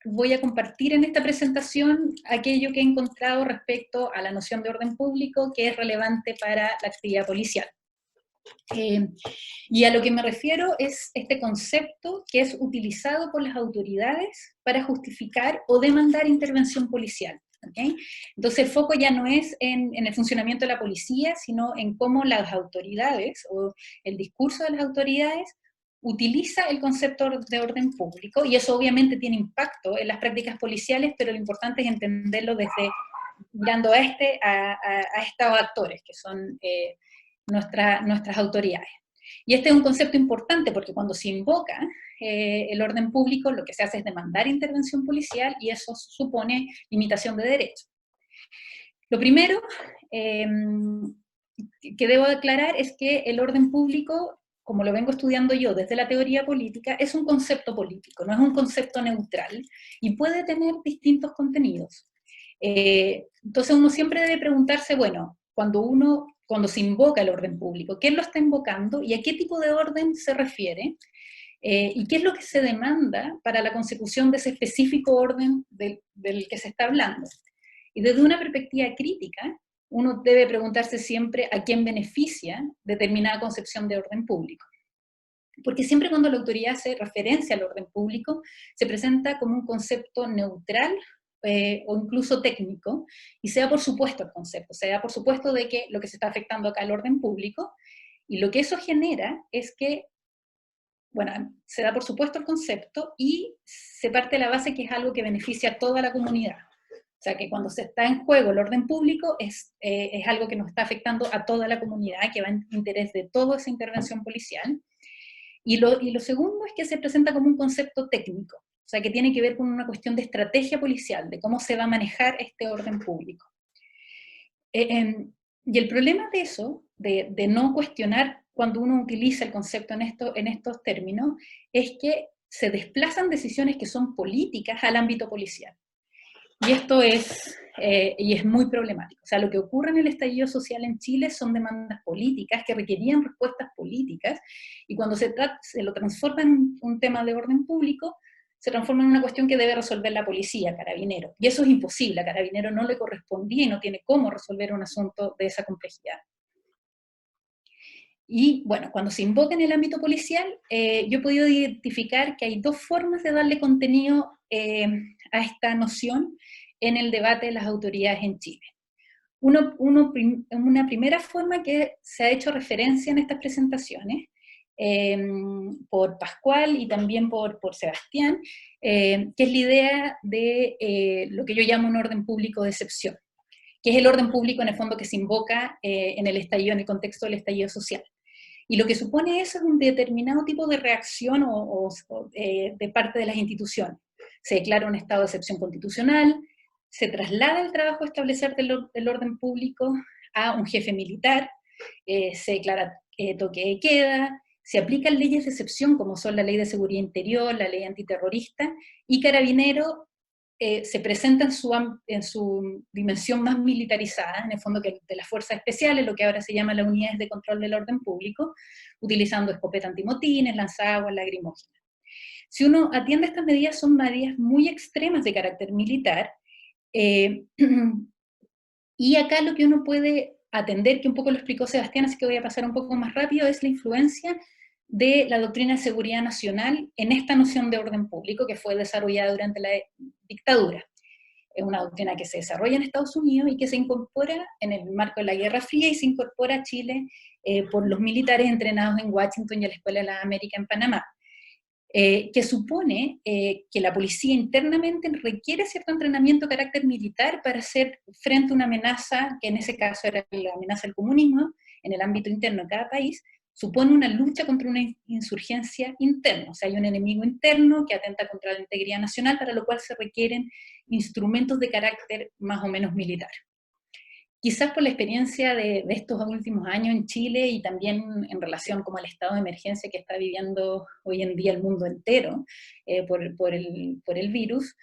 voy a compartir en esta presentación aquello que he encontrado respecto a la noción de orden público que es relevante para la actividad policial. Y a lo que me refiero es este concepto que es utilizado por las autoridades para justificar o demandar intervención policial. ¿Okay? Entonces el foco ya no es en el funcionamiento de la policía, sino en cómo las autoridades o el discurso de las autoridades utiliza el concepto de orden público, y eso obviamente tiene impacto en las prácticas policiales, pero lo importante es entenderlo desde mirando a estos actores, que son nuestras autoridades. Y este es un concepto importante porque cuando se invoca el orden público, lo que se hace es demandar intervención policial, y eso supone limitación de derechos. Lo primero que debo aclarar es que el orden público, como lo vengo estudiando yo desde la teoría política, es un concepto político, no es un concepto neutral, y puede tener distintos contenidos. Entonces uno siempre debe preguntarse, bueno, cuando se invoca el orden público, ¿quién lo está invocando y a qué tipo de orden se refiere? ¿Y qué es lo que se demanda para la consecución de ese específico orden del que se está hablando? Y desde una perspectiva crítica, uno debe preguntarse siempre a quién beneficia determinada concepción de orden público. Porque siempre cuando la autoridad hace referencia al orden público, se presenta como un concepto neutral o incluso técnico, y se da por supuesto el concepto, se da por supuesto de que lo que se está afectando acá es el orden público, y lo que eso genera es que, bueno, se da por supuesto el concepto y se parte de la base que es algo que beneficia a toda la comunidad. O sea, que cuando se está en juego el orden público es algo que nos está afectando a toda la comunidad, que va en interés de toda esa intervención policial. Y lo segundo es que se presenta como un concepto técnico, o sea, que tiene que ver con una cuestión de estrategia policial, de cómo se va a manejar este orden público. Y el problema de eso, de no cuestionar cuando uno utiliza el concepto en estos términos, es que se desplazan decisiones que son políticas al ámbito policial. Y esto es muy problemático. O sea, lo que ocurre en el estallido social en Chile son demandas políticas que requerían respuestas políticas, y cuando se lo transforma en un tema de orden público, se transforma en una cuestión que debe resolver la policía, Carabineros. Y eso es imposible, a Carabineros no le correspondía y no tiene cómo resolver un asunto de esa complejidad. Y bueno, cuando se invoca en el ámbito policial, yo he podido identificar que hay dos formas de darle contenido a esta noción en el debate de las autoridades en Chile. Una primera forma que se ha hecho referencia en estas presentaciones, por Pascual y también por Sebastián, que es la idea de lo que yo llamo un orden público de excepción, que es el orden público en el fondo que se invoca en el contexto del estallido social. Y lo que supone eso es un determinado tipo de reacción de parte de las instituciones. Se declara un estado de excepción constitucional, se traslada el trabajo a establecer del orden público a un jefe militar, se declara toque de queda, se aplican leyes de excepción como son la Ley de Seguridad Interior, la Ley Antiterrorista, y Carabinero se presenta en su dimensión más militarizada, en el fondo que de las fuerzas especiales, lo que ahora se llama las unidades de control del orden público, utilizando escopeta antimotines, lanzaguas, lacrimógenas. Si uno atiende estas medidas, son medidas muy extremas de carácter militar, y acá lo que uno puede atender, que un poco lo explicó Sebastián, así que voy a pasar un poco más rápido, es la influencia de la doctrina de seguridad nacional en esta noción de orden público que fue desarrollada durante la dictadura. Es una doctrina que se desarrolla en Estados Unidos y que se incorpora en el marco de la Guerra Fría y se incorpora a Chile por los militares entrenados en Washington y a la Escuela de la América en Panamá. Que supone que la policía internamente requiere cierto entrenamiento de carácter militar para hacer frente a una amenaza, que en ese caso era la amenaza del comunismo, en el ámbito interno de cada país, supone una lucha contra una insurgencia interna. O sea, hay un enemigo interno que atenta contra la integridad nacional, para lo cual se requieren instrumentos de carácter más o menos militar. Quizás por la experiencia de estos últimos años en Chile y también en relación como al estado de emergencia que está viviendo hoy en día el mundo entero por el virus,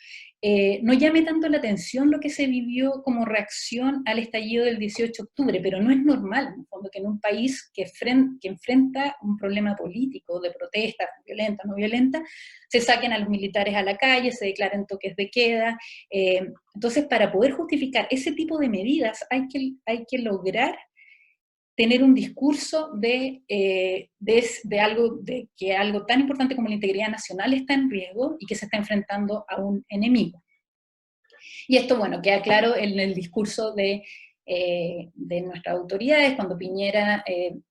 no llame tanto la atención lo que se vivió como reacción al estallido del 18 de octubre, pero no es normal, en el fondo, que en un país que enfrenta un problema político de protestas violenta, no violenta, se saquen a los militares a la calle, se declaren toques de queda. Entonces, para poder justificar ese tipo de medidas hay que lograr tener un discurso que algo tan importante como la integridad nacional está en riesgo y que se está enfrentando a un enemigo. Y esto, bueno, queda claro en el discurso de nuestras autoridades, cuando Piñera, en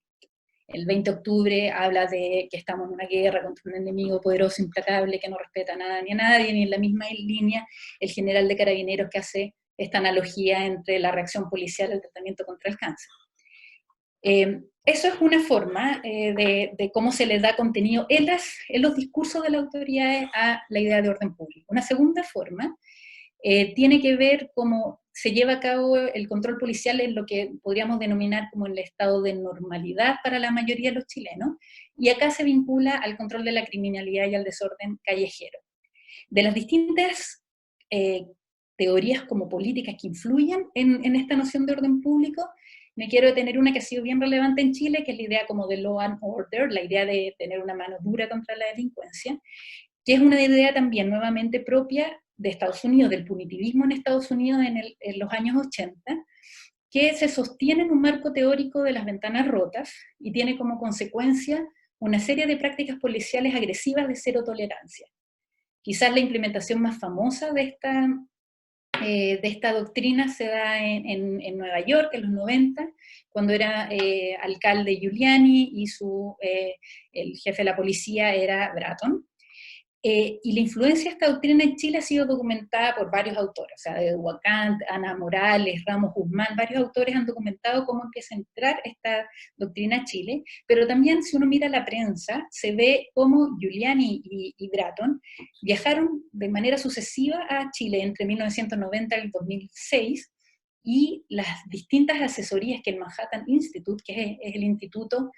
el 20 de octubre habla de que estamos en una guerra contra un enemigo poderoso, implacable, que no respeta a nada ni a nadie, ni en la misma línea el general de Carabineros que hace esta analogía entre la reacción policial y el tratamiento contra el cáncer. Eso es una forma de cómo se le da contenido en los discursos de las autoridades a la idea de orden público. Una segunda forma tiene que ver cómo se lleva a cabo el control policial en lo que podríamos denominar como el estado de normalidad para la mayoría de los chilenos, y acá se vincula al control de la criminalidad y al desorden callejero. De las distintas teorías como políticas que influyen en esta noción de orden público, me quiero detener una que ha sido bien relevante en Chile, que es la idea como de law and order, la idea de tener una mano dura contra la delincuencia, que es una idea también nuevamente propia de Estados Unidos, del punitivismo en Estados Unidos en los años 80, que se sostiene en un marco teórico de las ventanas rotas y tiene como consecuencia una serie de prácticas policiales agresivas de cero tolerancia. Quizás la implementación más famosa de esta doctrina se da en Nueva York, en los 90, cuando era alcalde Giuliani y el jefe de la policía era Bratton. Y la influencia de esta doctrina en Chile ha sido documentada por varios autores, o sea, de Huacán, Ana Morales, Ramos Guzmán, varios autores han documentado cómo empieza a entrar esta doctrina a Chile, pero también si uno mira la prensa, se ve cómo Giuliani y Bratton viajaron de manera sucesiva a Chile entre 1990 y el 2006, y las distintas asesorías que el Manhattan Institute, que es el instituto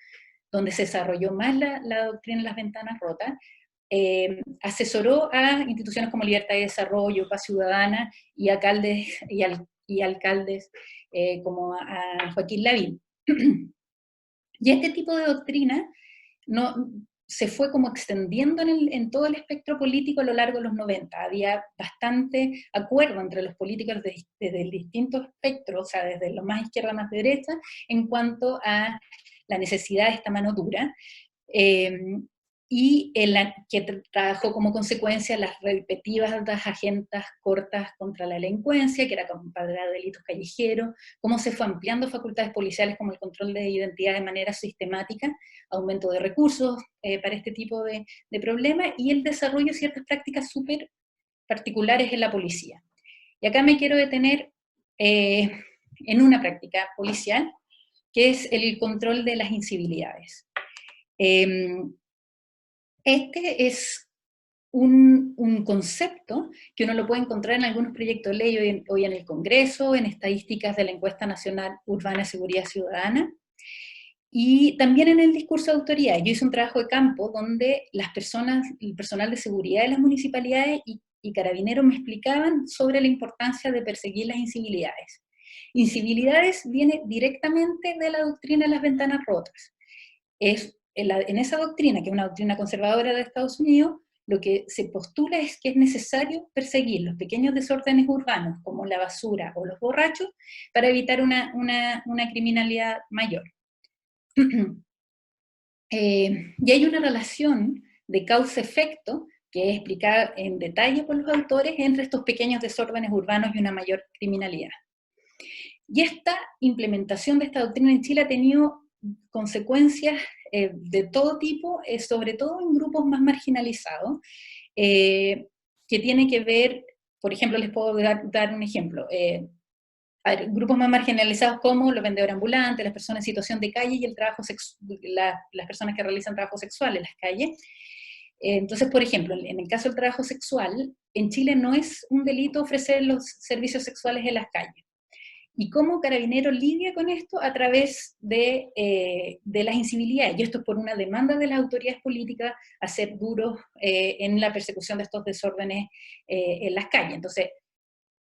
donde se desarrolló más la doctrina de las ventanas rotas, asesoró a instituciones como Libertad y Desarrollo, Paz Ciudadana, y alcaldes, como a Joaquín Lavín. Y este tipo de doctrina se fue como extendiendo en todo el espectro político a lo largo de los 90. Había bastante acuerdo entre los políticos desde el distinto espectro, o sea, desde lo más izquierda a más derecha, en cuanto a la necesidad de esta mano dura. Y que trajo como consecuencia las repetitivas agendas cortas contra la delincuencia, que era compadre de delitos callejeros, cómo se fue ampliando facultades policiales como el control de identidad de manera sistemática, aumento de recursos para este tipo de problemas, y el desarrollo de ciertas prácticas súper particulares en la policía. Y acá me quiero detener en una práctica policial, que es el control de las incivilidades. Este es un concepto que uno lo puede encontrar en algunos proyectos de ley hoy en el Congreso, en estadísticas de la Encuesta Nacional Urbana de Seguridad Ciudadana, y también en el discurso de autoridad. Yo hice un trabajo de campo donde el personal de seguridad de las municipalidades y carabineros me explicaban sobre la importancia de perseguir las incivilidades. Incivilidades viene directamente de la doctrina de las ventanas rotas. En esa doctrina, que es una doctrina conservadora de Estados Unidos, lo que se postula es que es necesario perseguir los pequeños desórdenes urbanos, como la basura o los borrachos, para evitar una criminalidad mayor. Y hay una relación de causa-efecto, que es explicada en detalle por los autores, entre estos pequeños desórdenes urbanos y una mayor criminalidad. Y esta implementación de esta doctrina en Chile ha tenido consecuencias de todo tipo, sobre todo en grupos más marginalizados, que tienen que ver, por ejemplo, les puedo dar un ejemplo, grupos más marginalizados como los vendedores ambulantes, las personas en situación de calle y las personas que realizan trabajo sexual en las calles. Entonces, por ejemplo, en el caso del trabajo sexual, en Chile no es un delito ofrecer los servicios sexuales en las calles. ¿Y cómo Carabineros lidia con esto? A través de las incivilidades. Y esto es por una demanda de las autoridades políticas a ser duros en la persecución de estos desórdenes en las calles. Entonces,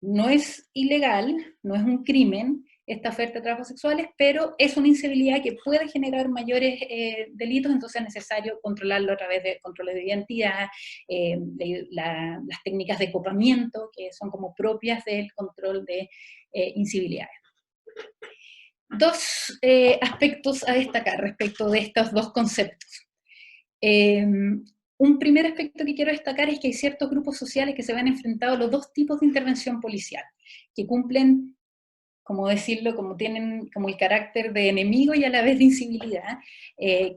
no es ilegal, no es un crimen esta oferta de trabajos sexuales, pero es una incivilidad que puede generar mayores delitos, entonces es necesario controlarlo a través de controles de identidad, las técnicas de copamiento, que son como propias del control de incivilidades. Dos aspectos a destacar respecto de estos dos conceptos. Un primer aspecto que quiero destacar es que hay ciertos grupos sociales que se ven enfrentados a los dos tipos de intervención policial, que cumplen como decirlo, como tienen como el carácter de enemigo y a la vez de incivilidad,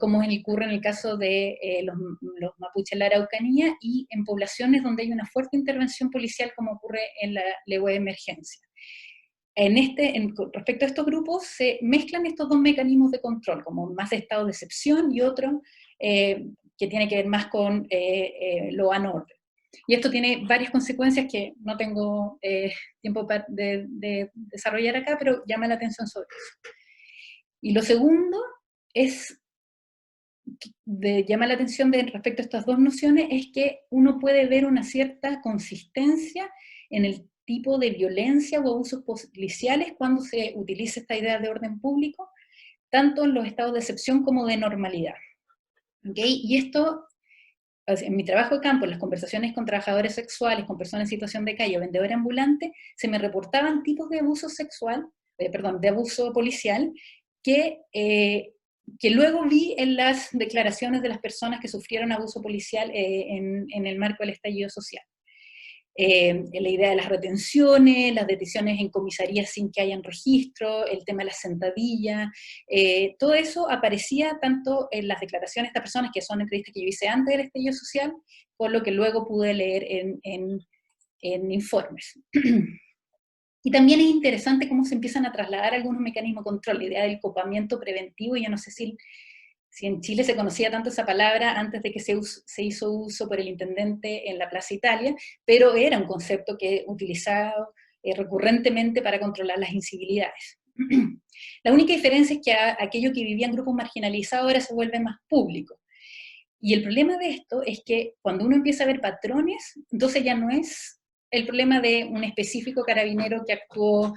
como ocurre en el caso de los mapuches en la Araucanía y en poblaciones donde hay una fuerte intervención policial, como ocurre en la legua de emergencia. Respecto a estos grupos, se mezclan estos dos mecanismos de control, como más de estado de excepción y otro que tiene que ver más con law and order. Y esto tiene varias consecuencias que no tengo tiempo de desarrollar acá, pero llama la atención sobre eso. Y lo segundo llama la atención respecto a estas dos nociones, es que uno puede ver una cierta consistencia en el tipo de violencia o abusos policiales cuando se utiliza esta idea de orden público, tanto en los estados de excepción como de normalidad. ¿Okay? Y esto, en mi trabajo de campo, en las conversaciones con trabajadores sexuales, con personas en situación de calle o vendedores ambulantes, se me reportaban tipos de abuso de abuso policial que luego vi en las declaraciones de las personas que sufrieron abuso policial en el marco del estallido social. La idea de las retenciones, las detenciones en comisarías sin que hayan registro, el tema de las sentadillas, todo eso aparecía tanto en las declaraciones de estas personas, que son entrevistas que yo hice antes del estallido social, por lo que luego pude leer en informes. Y también es interesante cómo se empiezan a trasladar algunos mecanismos de control, la idea del copamiento preventivo. Yo no sé si en Chile se conocía tanto esa palabra antes de que se hizo uso por el intendente en la Plaza Italia, pero era un concepto que utilizaba recurrentemente para controlar las incivilidades. La única diferencia es que aquello que vivía en grupos marginalizados ahora se vuelve más público. Y el problema de esto es que cuando uno empieza a ver patrones, entonces ya no es el problema de un específico carabinero que actuó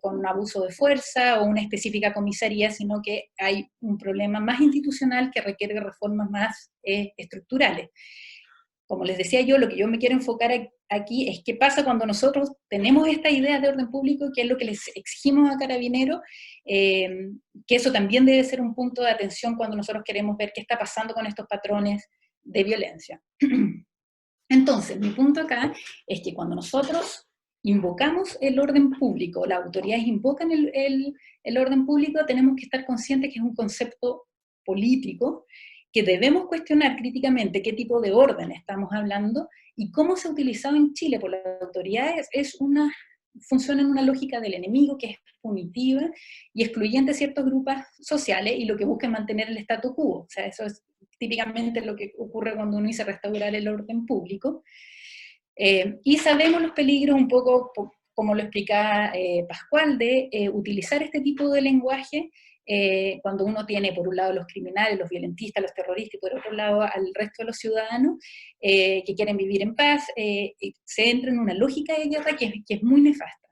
con abuso de fuerza o una específica comisaría, sino que hay un problema más institucional que requiere reformas más estructurales. Como les decía yo, lo que yo me quiero enfocar aquí es qué pasa cuando nosotros tenemos esta idea de orden público, que es lo que les exigimos a Carabineros, que eso también debe ser un punto de atención cuando nosotros queremos ver qué está pasando con estos patrones de violencia. Entonces, mi punto acá es que cuando nosotros invocamos el orden público, las autoridades invocan el orden público, tenemos que estar conscientes que es un concepto político, que debemos cuestionar críticamente qué tipo de orden estamos hablando y cómo se ha utilizado en Chile por las autoridades. Funciona en una lógica del enemigo que es punitiva y excluyente a ciertos grupos sociales, y lo que busca es mantener el statu quo. O sea, eso es típicamente lo que ocurre cuando uno dice restaurar el orden público. Y sabemos los peligros, un poco como lo explicaba Pascual, de utilizar este tipo de lenguaje cuando uno tiene por un lado los criminales, los violentistas, los terroristas, y por otro lado al resto de los ciudadanos que quieren vivir en paz, se entra en una lógica de guerra que es muy nefasta.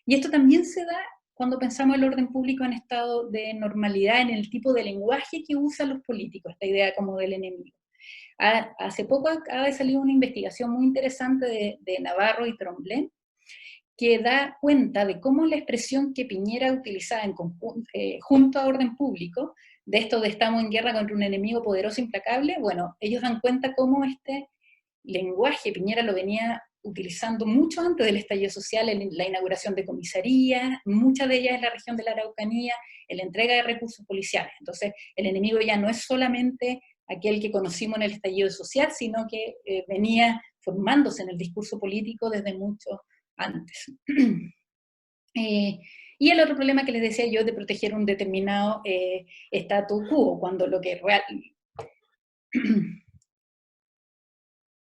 Y esto también se da cuando pensamos el orden público en estado de normalidad, en el tipo de lenguaje que usan los políticos, esta idea como del enemigo. Hace poco acaba de salir una investigación muy interesante de Navarro y Tromblé, que da cuenta de cómo la expresión que Piñera utilizaba junto a orden público, de esto de estamos en guerra contra un enemigo poderoso e implacable, bueno, ellos dan cuenta cómo este lenguaje Piñera lo venía utilizando mucho antes del estallido social, en la inauguración de comisarías, muchas de ellas en la región de la Araucanía, en la entrega de recursos policiales. Entonces, el enemigo ya no es solamente aquel que conocimos en el estallido social, sino que venía formándose en el discurso político desde mucho antes. Y el otro problema que les decía yo de proteger un determinado statu quo, cuando lo que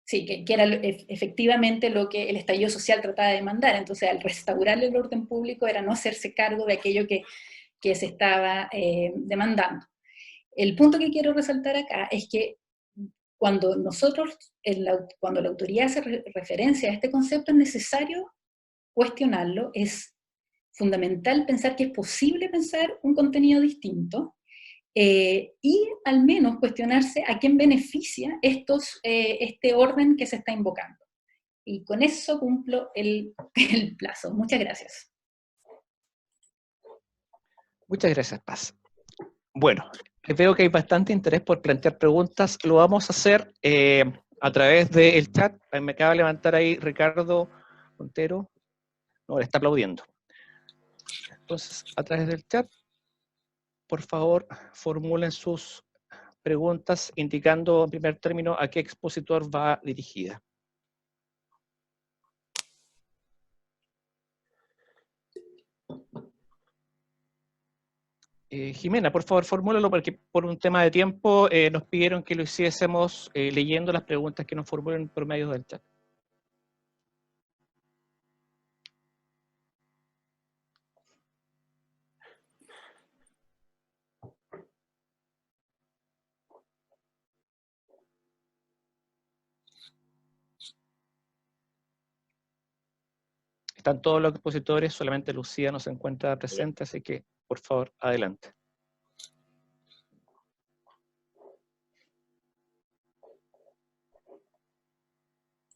sí, que era efectivamente lo que el estallido social trataba de demandar. Entonces, al restaurar el orden público era no hacerse cargo de aquello que se estaba demandando. El punto que quiero resaltar acá es que cuando cuando la autoridad hace referencia a este concepto, es necesario cuestionarlo, es fundamental pensar que es posible pensar un contenido distinto, y al menos cuestionarse a quién beneficia este orden que se está invocando. Y con eso cumplo el plazo. Muchas gracias. Muchas gracias, Paz. Bueno, veo que hay bastante interés por plantear preguntas. Lo vamos a hacer a través del chat. Me acaba de levantar ahí Ricardo Montero. No, le está aplaudiendo. Entonces, a través del chat, por favor, formulen sus preguntas indicando en primer término a qué expositor va dirigida. Jimena, por favor, formúlalo porque por un tema de tiempo nos pidieron que lo hiciésemos leyendo las preguntas que nos formulen por medio del chat. Están todos los expositores, solamente Lucía no se encuentra presente, así que, por favor, adelante.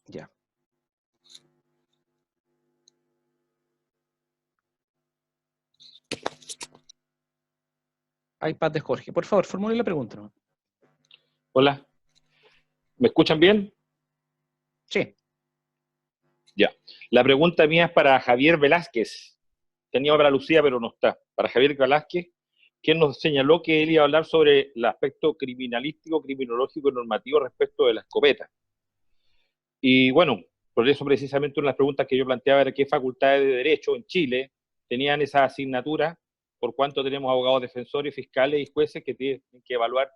Ya. iPad de Jorge. Por favor, formule la pregunta, ¿no? Hola. ¿Me escuchan bien? Sí. Ya. La pregunta mía es para Javier Velázquez. Tenía para Lucía, pero no está. Para Javier Velázquez, quien nos señaló que él iba a hablar sobre el aspecto criminalístico, criminológico y normativo respecto de la escopeta. Y bueno, por eso precisamente una de las preguntas que yo planteaba era qué facultades de Derecho en Chile tenían esa asignatura, por cuánto tenemos abogados defensores, fiscales y jueces que tienen que evaluar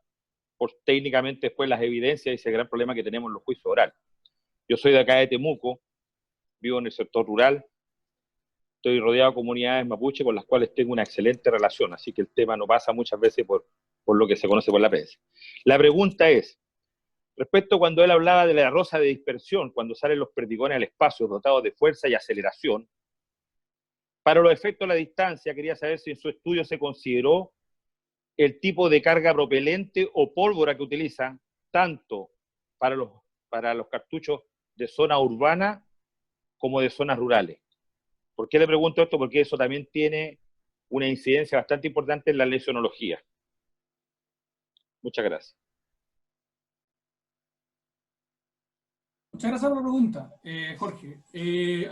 técnicamente después las evidencias y ese gran problema que tenemos en los juicios orales. Yo soy de acá de Temuco, vivo en el sector rural, estoy rodeado de comunidades mapuche con las cuales tengo una excelente relación, así que el tema no pasa muchas veces por lo que se conoce por la prensa. La pregunta es, respecto a cuando él hablaba de la rosa de dispersión, cuando salen los perdigones al espacio dotados de fuerza y aceleración, para los efectos de la distancia, quería saber si en su estudio se consideró el tipo de carga propelente o pólvora que utiliza, tanto para los cartuchos de zona urbana como de zonas rurales. ¿Por qué le pregunto esto? Porque eso también tiene una incidencia bastante importante en la lesionología. Muchas gracias. Muchas gracias por la pregunta, Jorge.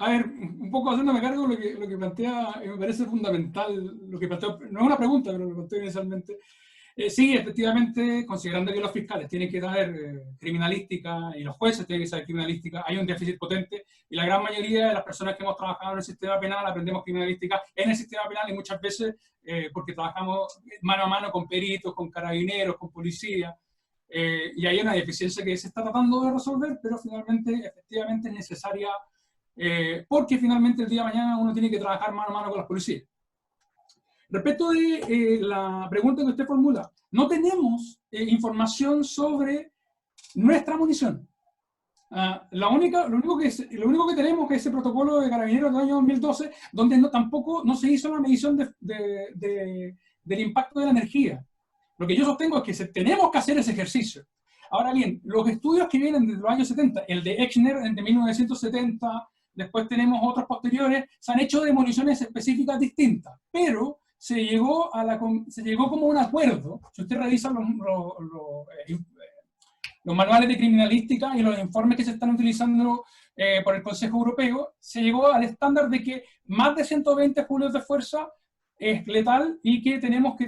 A ver, un poco haciéndome cargo de lo que plantea, me parece fundamental, lo que plantea, no es una pregunta, pero lo planteé inicialmente. Sí, efectivamente, considerando que los fiscales tienen que saber criminalística y los jueces tienen que saber criminalística, hay un déficit potente y la gran mayoría de las personas que hemos trabajado en el sistema penal aprendemos criminalística en el sistema penal y muchas veces porque trabajamos mano a mano con peritos, con carabineros, con policía. Y hay una deficiencia que se está tratando de resolver, pero finalmente, efectivamente, es necesaria porque finalmente el día de mañana uno tiene que trabajar mano a mano con las policías. Respecto de la pregunta que usted formula, no tenemos información sobre nuestra munición. Lo único que tenemos es ese protocolo de Carabineros del año 2012, donde tampoco se hizo la medición del impacto de la energía. Lo que yo sostengo es que tenemos que hacer ese ejercicio. Ahora bien, los estudios que vienen desde los años 70, el de Exner de 1970, después tenemos otros posteriores, se han hecho de municiones específicas distintas, pero se llegó como un acuerdo. Si usted revisa los manuales de criminalística y los informes que se están utilizando por el Consejo Europeo, se llegó al estándar de que más de 120 julios de fuerza es letal y que tenemos que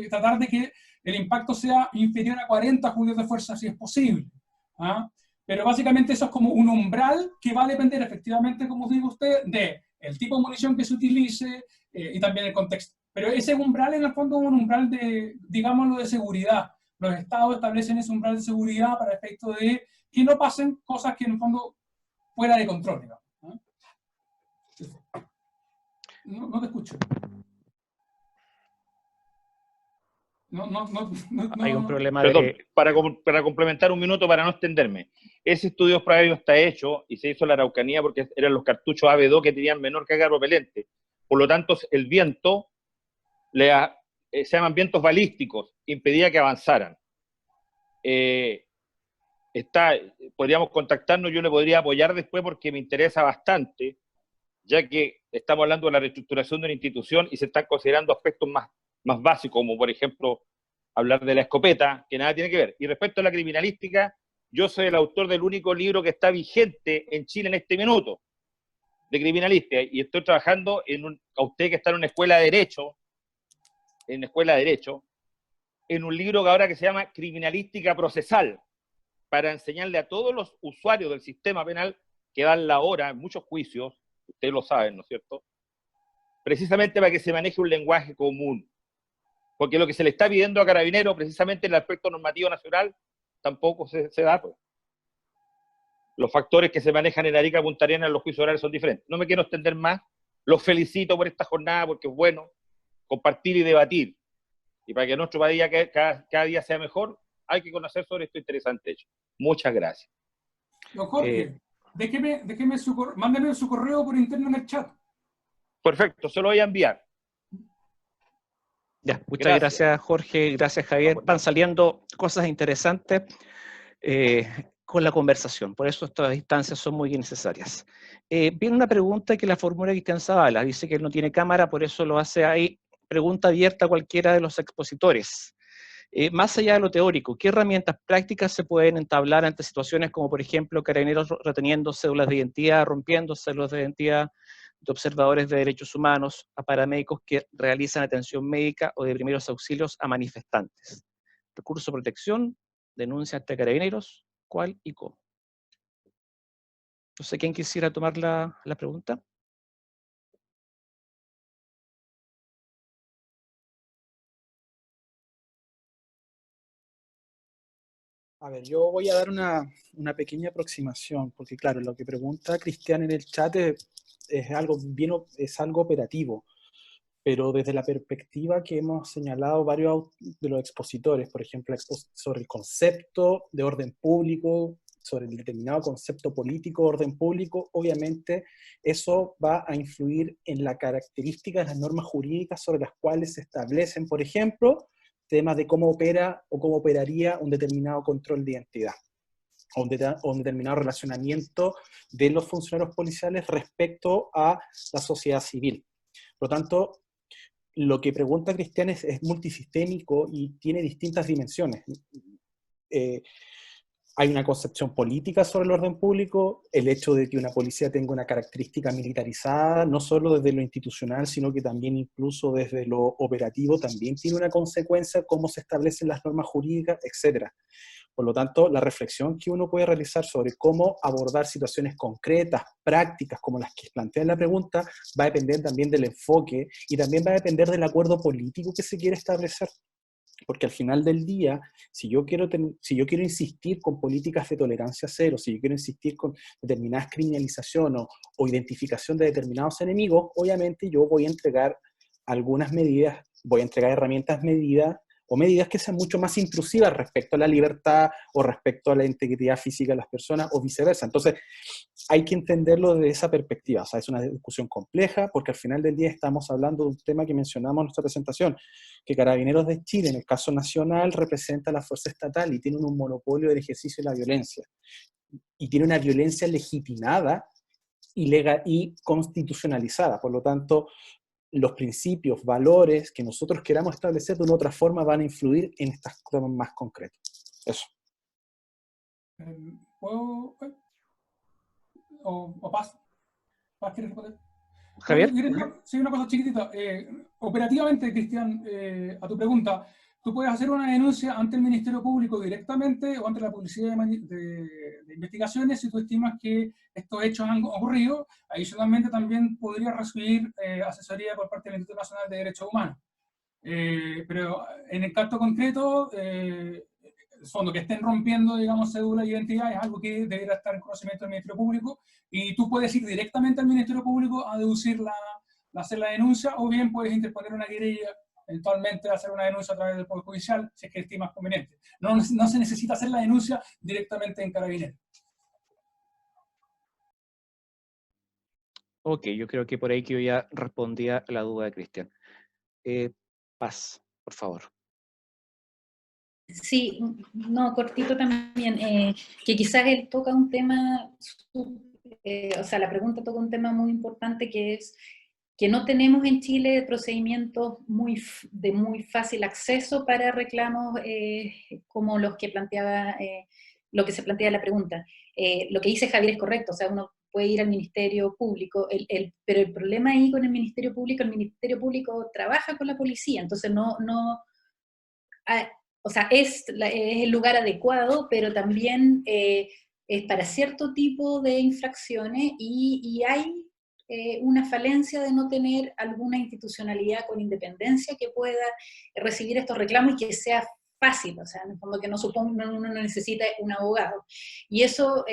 tratar de que el impacto sea inferior a 40 julios de fuerza si es posible. Pero básicamente eso es como un umbral que va a depender efectivamente, como digo usted, del tipo de munición que se utilice y también el contexto. Pero ese umbral en el fondo es un umbral de, digámoslo, de seguridad. Los estados establecen ese umbral de seguridad para efecto de que no pasen cosas que en el fondo fuera de control, digamos. No te escucho. Hay un problema Perdón, para complementar un minuto, para no extenderme. Ese estudio previo está hecho y se hizo en la Araucanía porque eran los cartuchos AB2 que tenían menor carga propelente. Por lo tanto, el viento, se llaman vientos balísticos, impedía que avanzaran. Podríamos contactarnos, yo le podría apoyar después porque me interesa bastante, ya que estamos hablando de la reestructuración de una institución y se están considerando aspectos más básicos, como por ejemplo hablar de la escopeta, que nada tiene que ver. Y respecto a la criminalística, yo soy el autor del único libro que está vigente en Chile en este minuto. de criminalística, y estoy trabajando a usted que está en una escuela de derecho, en un libro que ahora que se llama Criminalística Procesal, para enseñarle a todos los usuarios del sistema penal que dan la hora en muchos juicios, ustedes lo saben, ¿no es cierto?, precisamente para que se maneje un lenguaje común. Porque lo que se le está pidiendo a Carabineros, precisamente en el aspecto normativo nacional, tampoco se da. Pues. Los factores que se manejan en Arica, Punta Arenas, en los juicios orales son diferentes. No me quiero extender más. Los felicito por esta jornada porque es bueno compartir y debatir. Y para que nuestro país cada día sea mejor, hay que conocer sobre esto interesante hecho. Muchas gracias. Don Jorge, mándeme su correo por interno en el chat. Perfecto, se lo voy a enviar. Ya, muchas gracias Jorge, gracias Javier. Van saliendo cosas interesantes con la conversación, por eso estas instancias son muy necesarias. Viene una pregunta que la formula Cristian Zavala, dice que él no tiene cámara, por eso lo hace ahí, pregunta abierta a cualquiera de los expositores. Más allá de lo teórico, ¿qué herramientas prácticas se pueden entablar ante situaciones como, por ejemplo, Carabineros reteniendo cédulas de identidad, rompiendo cédulas de identidad de observadores de derechos humanos, a paramédicos que realizan atención médica o de primeros auxilios a manifestantes? Recurso de protección, denuncia ante Carabineros, ¿cuál y cómo? No sé quién quisiera tomar la pregunta. A ver, yo voy a dar una pequeña aproximación, porque claro, lo que pregunta Cristian en el chat es algo operativo, pero desde la perspectiva que hemos señalado varios de los expositores, por ejemplo, sobre el concepto de orden público, sobre el determinado concepto político de orden público, obviamente eso va a influir en la característica de las normas jurídicas sobre las cuales se establecen, por ejemplo, temas de cómo opera o cómo operaría un determinado control de identidad, o un determinado relacionamiento de los funcionarios policiales respecto a la sociedad civil. Por lo tanto, lo que pregunta Cristian es multisistémico y tiene distintas dimensiones. Hay una concepción política sobre el orden público, el hecho de que una policía tenga una característica militarizada, no solo desde lo institucional, sino que también incluso desde lo operativo, también tiene una consecuencia, cómo se establecen las normas jurídicas, etc. Por lo tanto, la reflexión que uno puede realizar sobre cómo abordar situaciones concretas, prácticas, como las que plantea en la pregunta, va a depender también del enfoque y también va a depender del acuerdo político que se quiere establecer. Porque al final del día, si yo quiero insistir con políticas de tolerancia cero, si yo quiero insistir con determinadas criminalización o identificación de determinados enemigos, obviamente yo voy a entregar algunas medidas, voy a entregar herramientas medidas o medidas que sean mucho más intrusivas respecto a la libertad o respecto a la integridad física de las personas o viceversa. Entonces, hay que entenderlo desde esa perspectiva. O sea, es una discusión compleja porque al final del día estamos hablando de un tema que mencionamos en nuestra presentación, que Carabineros de Chile, en el caso nacional, representa a la fuerza estatal y tiene un monopolio del ejercicio de la violencia. Y tiene una violencia legitimada y legal y constitucionalizada. Por lo tanto, los principios, valores que nosotros queramos establecer de una u otra forma van a influir en estas temas más concretos. Eso. ¿Puedo? ¿O Paz? ¿Paz quiere responder? Javier. Sí, una cosa chiquitita. Operativamente, Cristian, a tu pregunta, tú puedes hacer una denuncia ante el Ministerio Público directamente o ante la Policía de Investigaciones si tú estimas que estos hechos han ocurrido. Adicionalmente, también podrías recibir asesoría por parte del Instituto Nacional de Derechos Humanos. Pero en el caso concreto, fondo que estén rompiendo, digamos, cédula de identidad es algo que deberá estar en conocimiento del Ministerio Público y tú puedes ir directamente al Ministerio Público a deducir hacer la denuncia o bien puedes interponer una querella, eventualmente hacer una denuncia a través del Poder Judicial si es que estimas conveniente. No se necesita hacer la denuncia directamente en Carabineros. Ok, yo creo que por ahí que yo ya respondía a la duda de Cristian. Paz, por favor. Sí, no, cortito también, que quizás él toca un tema, o sea, la pregunta toca un tema muy importante que es que no tenemos en Chile procedimientos de muy fácil acceso para reclamos como los que planteaba, lo que se plantea en la pregunta. Lo que dice Javier es correcto, o sea, uno puede ir al Ministerio Público, pero el problema ahí con el Ministerio Público trabaja con la policía, entonces o sea, es el lugar adecuado, pero también es para cierto tipo de infracciones y hay una falencia de no tener alguna institucionalidad con independencia que pueda recibir estos reclamos y que sea fácil, o sea, como que uno no necesita un abogado. Y eso,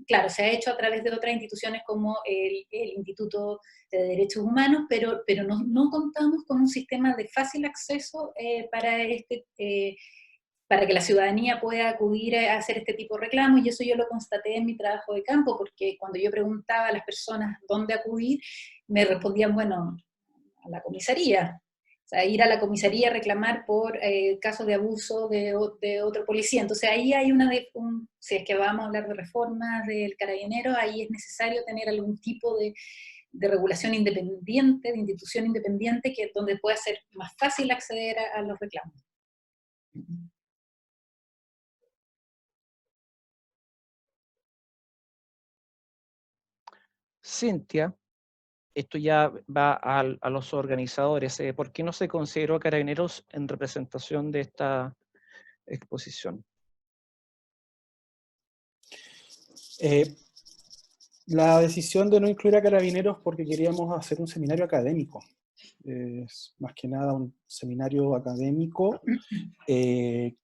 claro, se ha hecho a través de otras instituciones como el Instituto de Derechos Humanos, pero no contamos con un sistema de fácil acceso para que la ciudadanía pueda acudir a hacer este tipo de reclamos, y eso yo lo constaté en mi trabajo de campo, porque cuando yo preguntaba a las personas dónde acudir, me respondían, bueno, a la comisaría. O sea, ir a la comisaría a reclamar por casos de abuso de otro policía. Entonces ahí hay si es que vamos a hablar de reformas del carabinero, ahí es necesario tener algún tipo de regulación independiente, de institución independiente, donde pueda ser más fácil acceder a los reclamos. Cintia, esto ya va a los organizadores. ¿Por qué no se consideró a Carabineros en representación de esta exposición? La decisión de no incluir a Carabineros porque queríamos hacer un seminario académico. Es más que nada un seminario académico de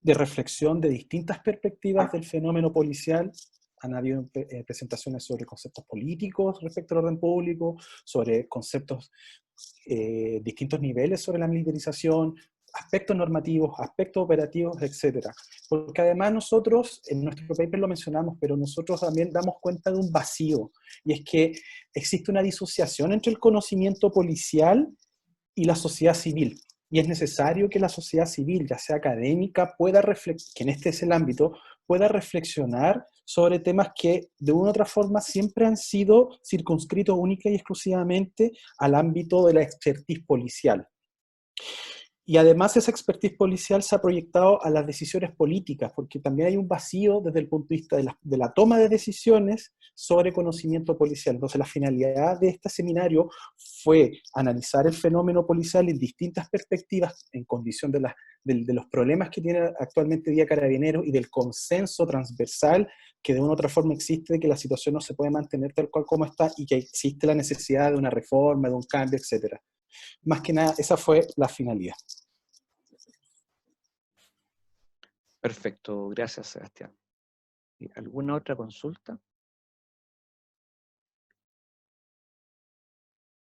reflexión de distintas perspectivas del fenómeno policial. Han habido presentaciones sobre conceptos políticos respecto al orden público, sobre conceptos, distintos niveles sobre la militarización, aspectos normativos, aspectos operativos, etc. Porque además nosotros, en nuestro paper lo mencionamos, pero nosotros también damos cuenta de un vacío, y es que existe una disociación entre el conocimiento policial y la sociedad civil. Y es necesario que la sociedad civil, ya sea académica, que en este es el ámbito, pueda reflexionar sobre temas que de una u otra forma siempre han sido circunscritos única y exclusivamente al ámbito de la expertise policial. Y además esa expertise policial se ha proyectado a las decisiones políticas, porque también hay un vacío desde el punto de vista de la toma de decisiones sobre conocimiento policial. Entonces la finalidad de este seminario fue analizar el fenómeno policial en distintas perspectivas, en condición de los problemas que tiene actualmente día Carabineros y del consenso transversal que de una u otra forma existe, de que la situación no se puede mantener tal cual como está y que existe la necesidad de una reforma, de un cambio, etc. Más que nada, esa fue la finalidad. Perfecto, gracias, Sebastián. ¿Alguna otra consulta?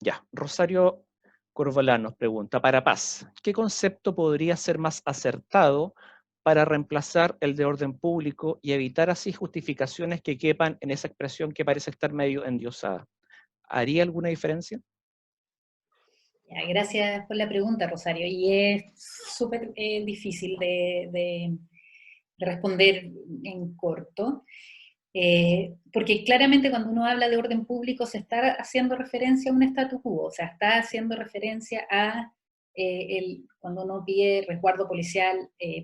Ya, Rosario Corbalán nos pregunta, para paz, ¿qué concepto podría ser más acertado para reemplazar el de orden público y evitar así justificaciones que quepan en esa expresión que parece estar medio endiosada? ¿Haría alguna diferencia? Gracias por la pregunta, Rosario, y es súper difícil de responder en corto, porque claramente cuando uno habla de orden público se está haciendo referencia a un statu quo, o sea, está haciendo referencia a cuando uno pide resguardo policial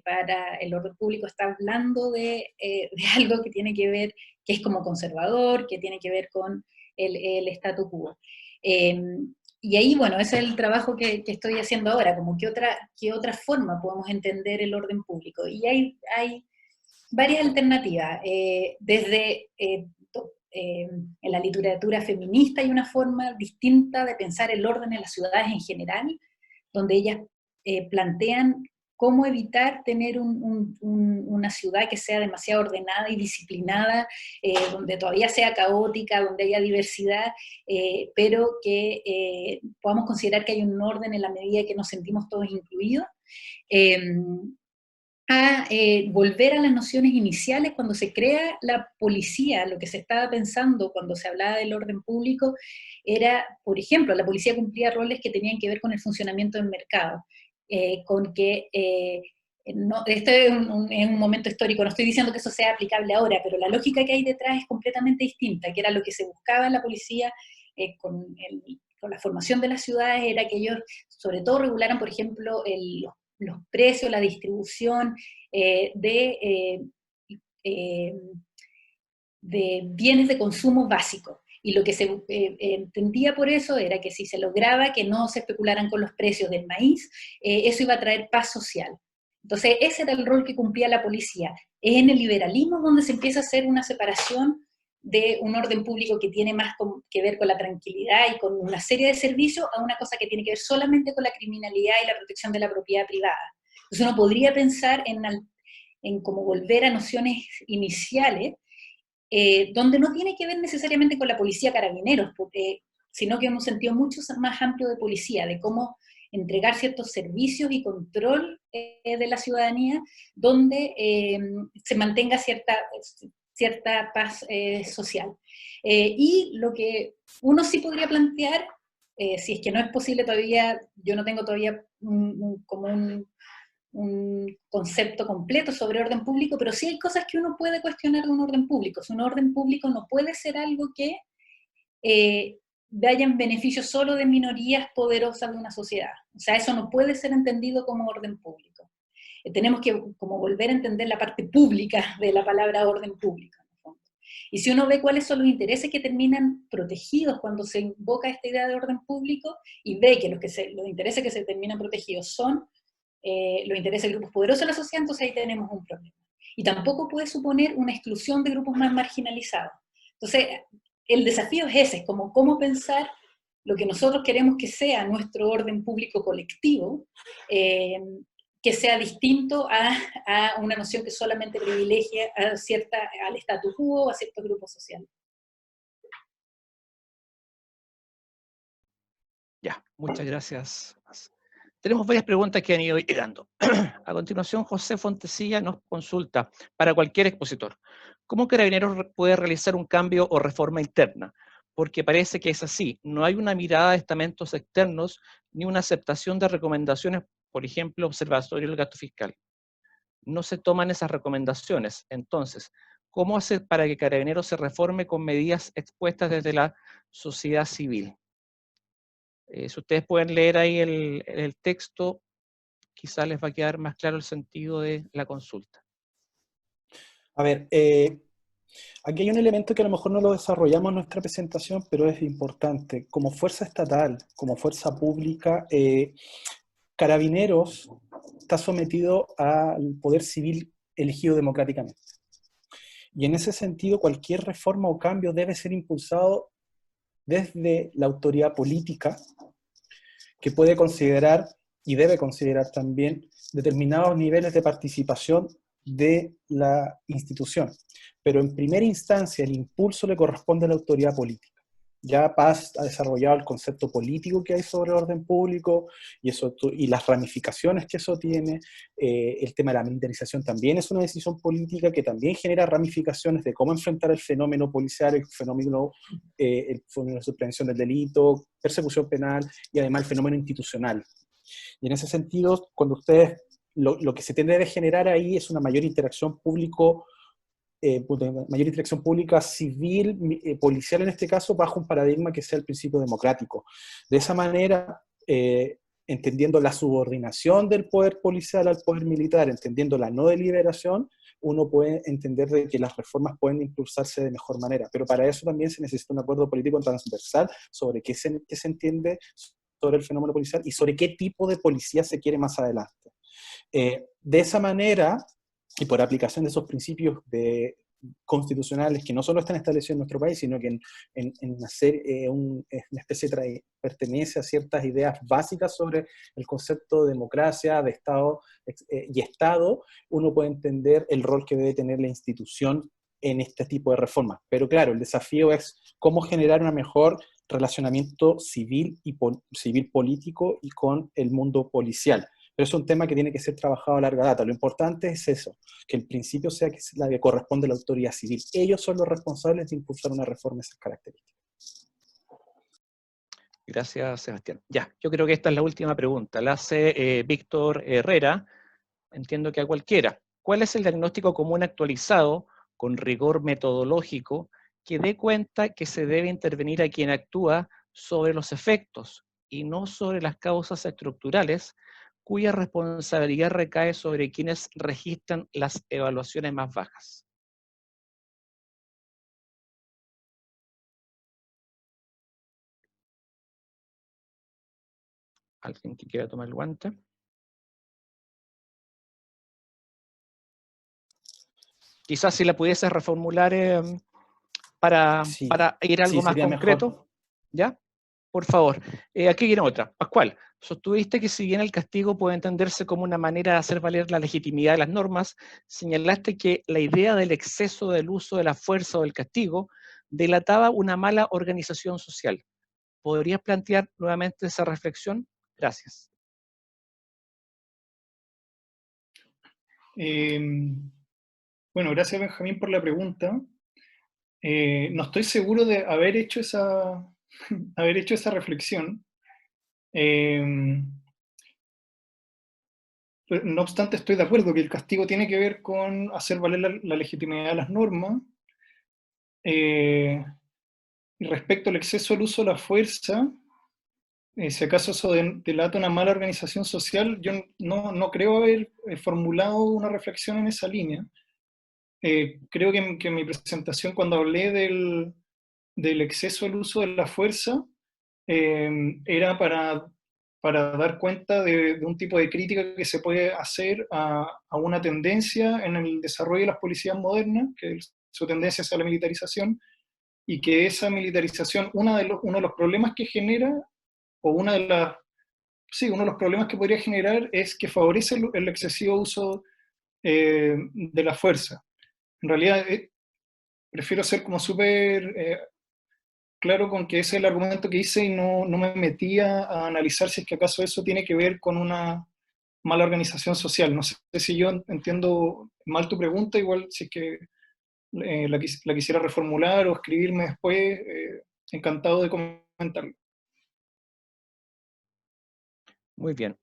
para el orden público, está hablando de algo que tiene que ver, que es como conservador, que tiene que ver con el statu quo. Y ahí, bueno, ese es el trabajo que estoy haciendo ahora, como qué otra forma podemos entender el orden público. Y hay varias alternativas, en la literatura feminista hay una forma distinta de pensar el orden en las ciudades en general, donde ellas plantean cómo evitar tener una ciudad que sea demasiado ordenada y disciplinada, donde todavía sea caótica, donde haya diversidad, pero que podamos considerar que hay un orden en la medida que nos sentimos todos incluidos. Volver a las nociones iniciales cuando se crea la policía. Lo que se estaba pensando cuando se hablaba del orden público era, por ejemplo, la policía cumplía roles que tenían que ver con el funcionamiento del mercado, con que, este es un momento histórico, no estoy diciendo que eso sea aplicable ahora, pero la lógica que hay detrás es completamente distinta, que era lo que se buscaba en la policía con la formación de las ciudades, era que ellos sobre todo regularan, por ejemplo, los precios, la distribución de bienes de consumo básicos. Y lo que se entendía por eso era que si se lograba que no se especularan con los precios del maíz, eso iba a traer paz social. Entonces, ese era el rol que cumplía la policía. Es en el liberalismo donde se empieza a hacer una separación de un orden público que tiene más que ver con la tranquilidad y con una serie de servicios a una cosa que tiene que ver solamente con la criminalidad y la protección de la propiedad privada. Entonces uno podría pensar en cómo volver a nociones iniciales, donde no tiene que ver necesariamente con la policía carabineros, sino que en un sentido mucho más amplio de policía, de cómo entregar ciertos servicios y control de la ciudadanía, donde se mantenga cierta paz social. Y lo que uno sí podría plantear, si es que no es posible todavía, yo no tengo todavía como un concepto completo sobre orden público, pero sí hay cosas que uno puede cuestionar de un orden público. Un orden público no puede ser algo que vaya en beneficio solo de minorías poderosas de una sociedad. O sea, eso no puede ser entendido como orden público. Tenemos que como volver a entender la parte pública de la palabra orden público. Y si uno ve cuáles son los intereses que terminan protegidos cuando se invoca esta idea de orden público, y ve que los intereses que se terminan protegidos son los intereses de grupos poderosos de la sociedad, entonces ahí tenemos un problema. Y tampoco puede suponer una exclusión de grupos más marginalizados. Entonces, el desafío es ese, es como cómo pensar lo que nosotros queremos que sea nuestro orden público colectivo, que sea distinto a una noción que solamente privilegia al status quo o a ciertos grupos sociales. Ya, muchas gracias. Tenemos varias preguntas que han ido llegando. A continuación, José Fontecilla nos consulta para cualquier expositor. ¿Cómo Carabineros puede realizar un cambio o reforma interna? Porque parece que es así. No hay una mirada de estamentos externos ni una aceptación de recomendaciones, por ejemplo, observatorio del gasto fiscal. No se toman esas recomendaciones. Entonces, ¿cómo hacer para que Carabineros se reforme con medidas expuestas desde la sociedad civil? Si ustedes pueden leer ahí el texto, quizás les va a quedar más claro el sentido de la consulta. A ver, aquí hay un elemento que a lo mejor no lo desarrollamos en nuestra presentación, pero es importante. Como fuerza estatal, como fuerza pública, Carabineros está sometido al poder civil elegido democráticamente. Y en ese sentido, cualquier reforma o cambio debe ser impulsado desde la autoridad política, que puede considerar y debe considerar también determinados niveles de participación de la institución. Pero en primera instancia el impulso le corresponde a la autoridad política. Ya Paz ha desarrollado el concepto político que hay sobre el orden público y las ramificaciones que eso tiene. El tema de la militarización también es una decisión política que también genera ramificaciones de cómo enfrentar el fenómeno policial, el fenómeno de prevención del delito, persecución penal y además el fenómeno institucional. Y en ese sentido, cuando ustedes, lo que se tiende a generar ahí es una mayor interacción mayor interacción pública civil, policial en este caso, bajo un paradigma que sea el principio democrático. De esa manera, entendiendo la subordinación del poder policial al poder militar, entendiendo la no deliberación, uno puede entender de que las reformas pueden impulsarse de mejor manera. Pero para eso también se necesita un acuerdo político transversal sobre qué se entiende sobre el fenómeno policial y sobre qué tipo de policía se quiere más adelante. De esa manera, y por aplicación de esos principios constitucionales que no solo están establecidos en nuestro país, sino que una especie pertenece a ciertas ideas básicas sobre el concepto de democracia, de Estado y Estado, uno puede entender el rol que debe tener la institución en este tipo de reformas. Pero claro, el desafío es cómo generar un mejor relacionamiento civil político y con el mundo policial. Pero es un tema que tiene que ser trabajado a larga data. Lo importante es eso, que el principio sea que es la que corresponde a la autoridad civil. Ellos son los responsables de impulsar una reforma de esas características. Gracias, Sebastián. Ya, yo creo que esta es la última pregunta. La hace Víctor Herrera, entiendo que a cualquiera. ¿Cuál es el diagnóstico común actualizado, con rigor metodológico, que dé cuenta que se debe intervenir a quien actúa sobre los efectos y no sobre las causas estructurales, cuya responsabilidad recae sobre quienes registran las evaluaciones más bajas? ¿Alguien que quiera tomar el guante? Quizás si la pudiese reformular para Sí, ir a algo sí, más sería concreto, mejor. ¿ya? Por favor. Aquí viene otra. Pascual, sostuviste que si bien el castigo puede entenderse como una manera de hacer valer la legitimidad de las normas, señalaste que la idea del exceso del uso de la fuerza o del castigo delataba una mala organización social. ¿Podrías plantear nuevamente esa reflexión? Gracias. Bueno, gracias Benjamín por la pregunta. No estoy seguro de haber hecho haber hecho esa reflexión. No obstante, estoy de acuerdo que el castigo tiene que ver con hacer valer la legitimidad de las normas. Y respecto al exceso del uso de la fuerza, si acaso eso delata una mala organización social, yo no creo haber formulado una reflexión en esa línea. Creo que en mi presentación, cuando hablé del exceso del uso de la fuerza, era para dar cuenta de un tipo de crítica que se puede hacer a una tendencia en el desarrollo de las policías modernas, que su tendencia es a la militarización, y que esa militarización, uno de los problemas que genera, o uno de los problemas que podría generar es que favorece el excesivo uso de la fuerza. En realidad, prefiero ser como súper claro con que ese es el argumento que hice y no me metía a analizar si es que acaso eso tiene que ver con una mala organización social. No sé si yo entiendo mal tu pregunta, igual si es que la quisiera reformular o escribirme después, encantado de comentarlo. Muy bien.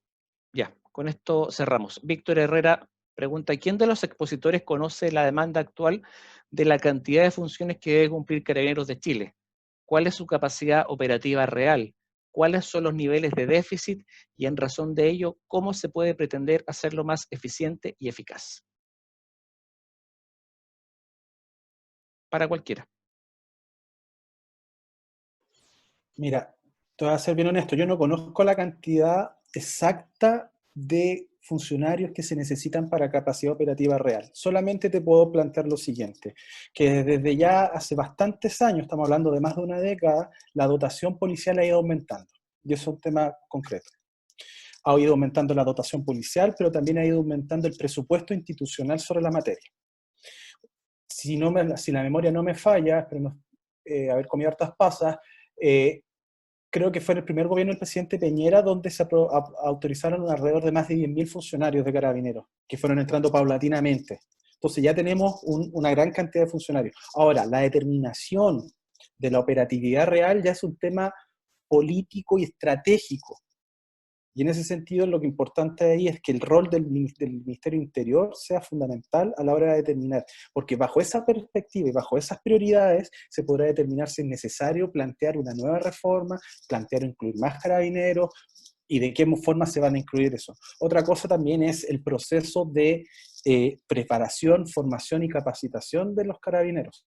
Ya, con esto cerramos. Víctor Herrera pregunta, ¿quién de los expositores conoce la demanda actual de la cantidad de funciones que debe cumplir Carabineros de Chile? ¿Cuál es su capacidad operativa real? ¿Cuáles son los niveles de déficit? Y en razón de ello, ¿cómo se puede pretender hacerlo más eficiente y eficaz? Para cualquiera. Mira, te voy a ser bien honesto, yo no conozco la cantidad exacta de funcionarios que se necesitan para capacidad operativa real. Solamente te puedo plantear lo siguiente, que desde ya hace bastantes años, estamos hablando de más de una década, la dotación policial ha ido aumentando. Y eso es un tema concreto. Ha ido aumentando la dotación policial, pero también ha ido aumentando el presupuesto institucional sobre la materia. Si la memoria no me falla, esperemos haber comido hartas pasas, creo que fue en el primer gobierno del presidente Piñera donde se autorizaron alrededor de más de 10.000 funcionarios de Carabineros, que fueron entrando paulatinamente. Entonces ya tenemos una gran cantidad de funcionarios. Ahora, la determinación de la operatividad real ya es un tema político y estratégico. Y en ese sentido, lo que importante ahí es que el rol del Ministerio Interior sea fundamental a la hora de determinar, porque bajo esa perspectiva y bajo esas prioridades se podrá determinar si es necesario plantear una nueva reforma, plantear incluir más carabineros, y de qué forma se van a incluir eso. Otra cosa también es el proceso de preparación, formación y capacitación de los carabineros.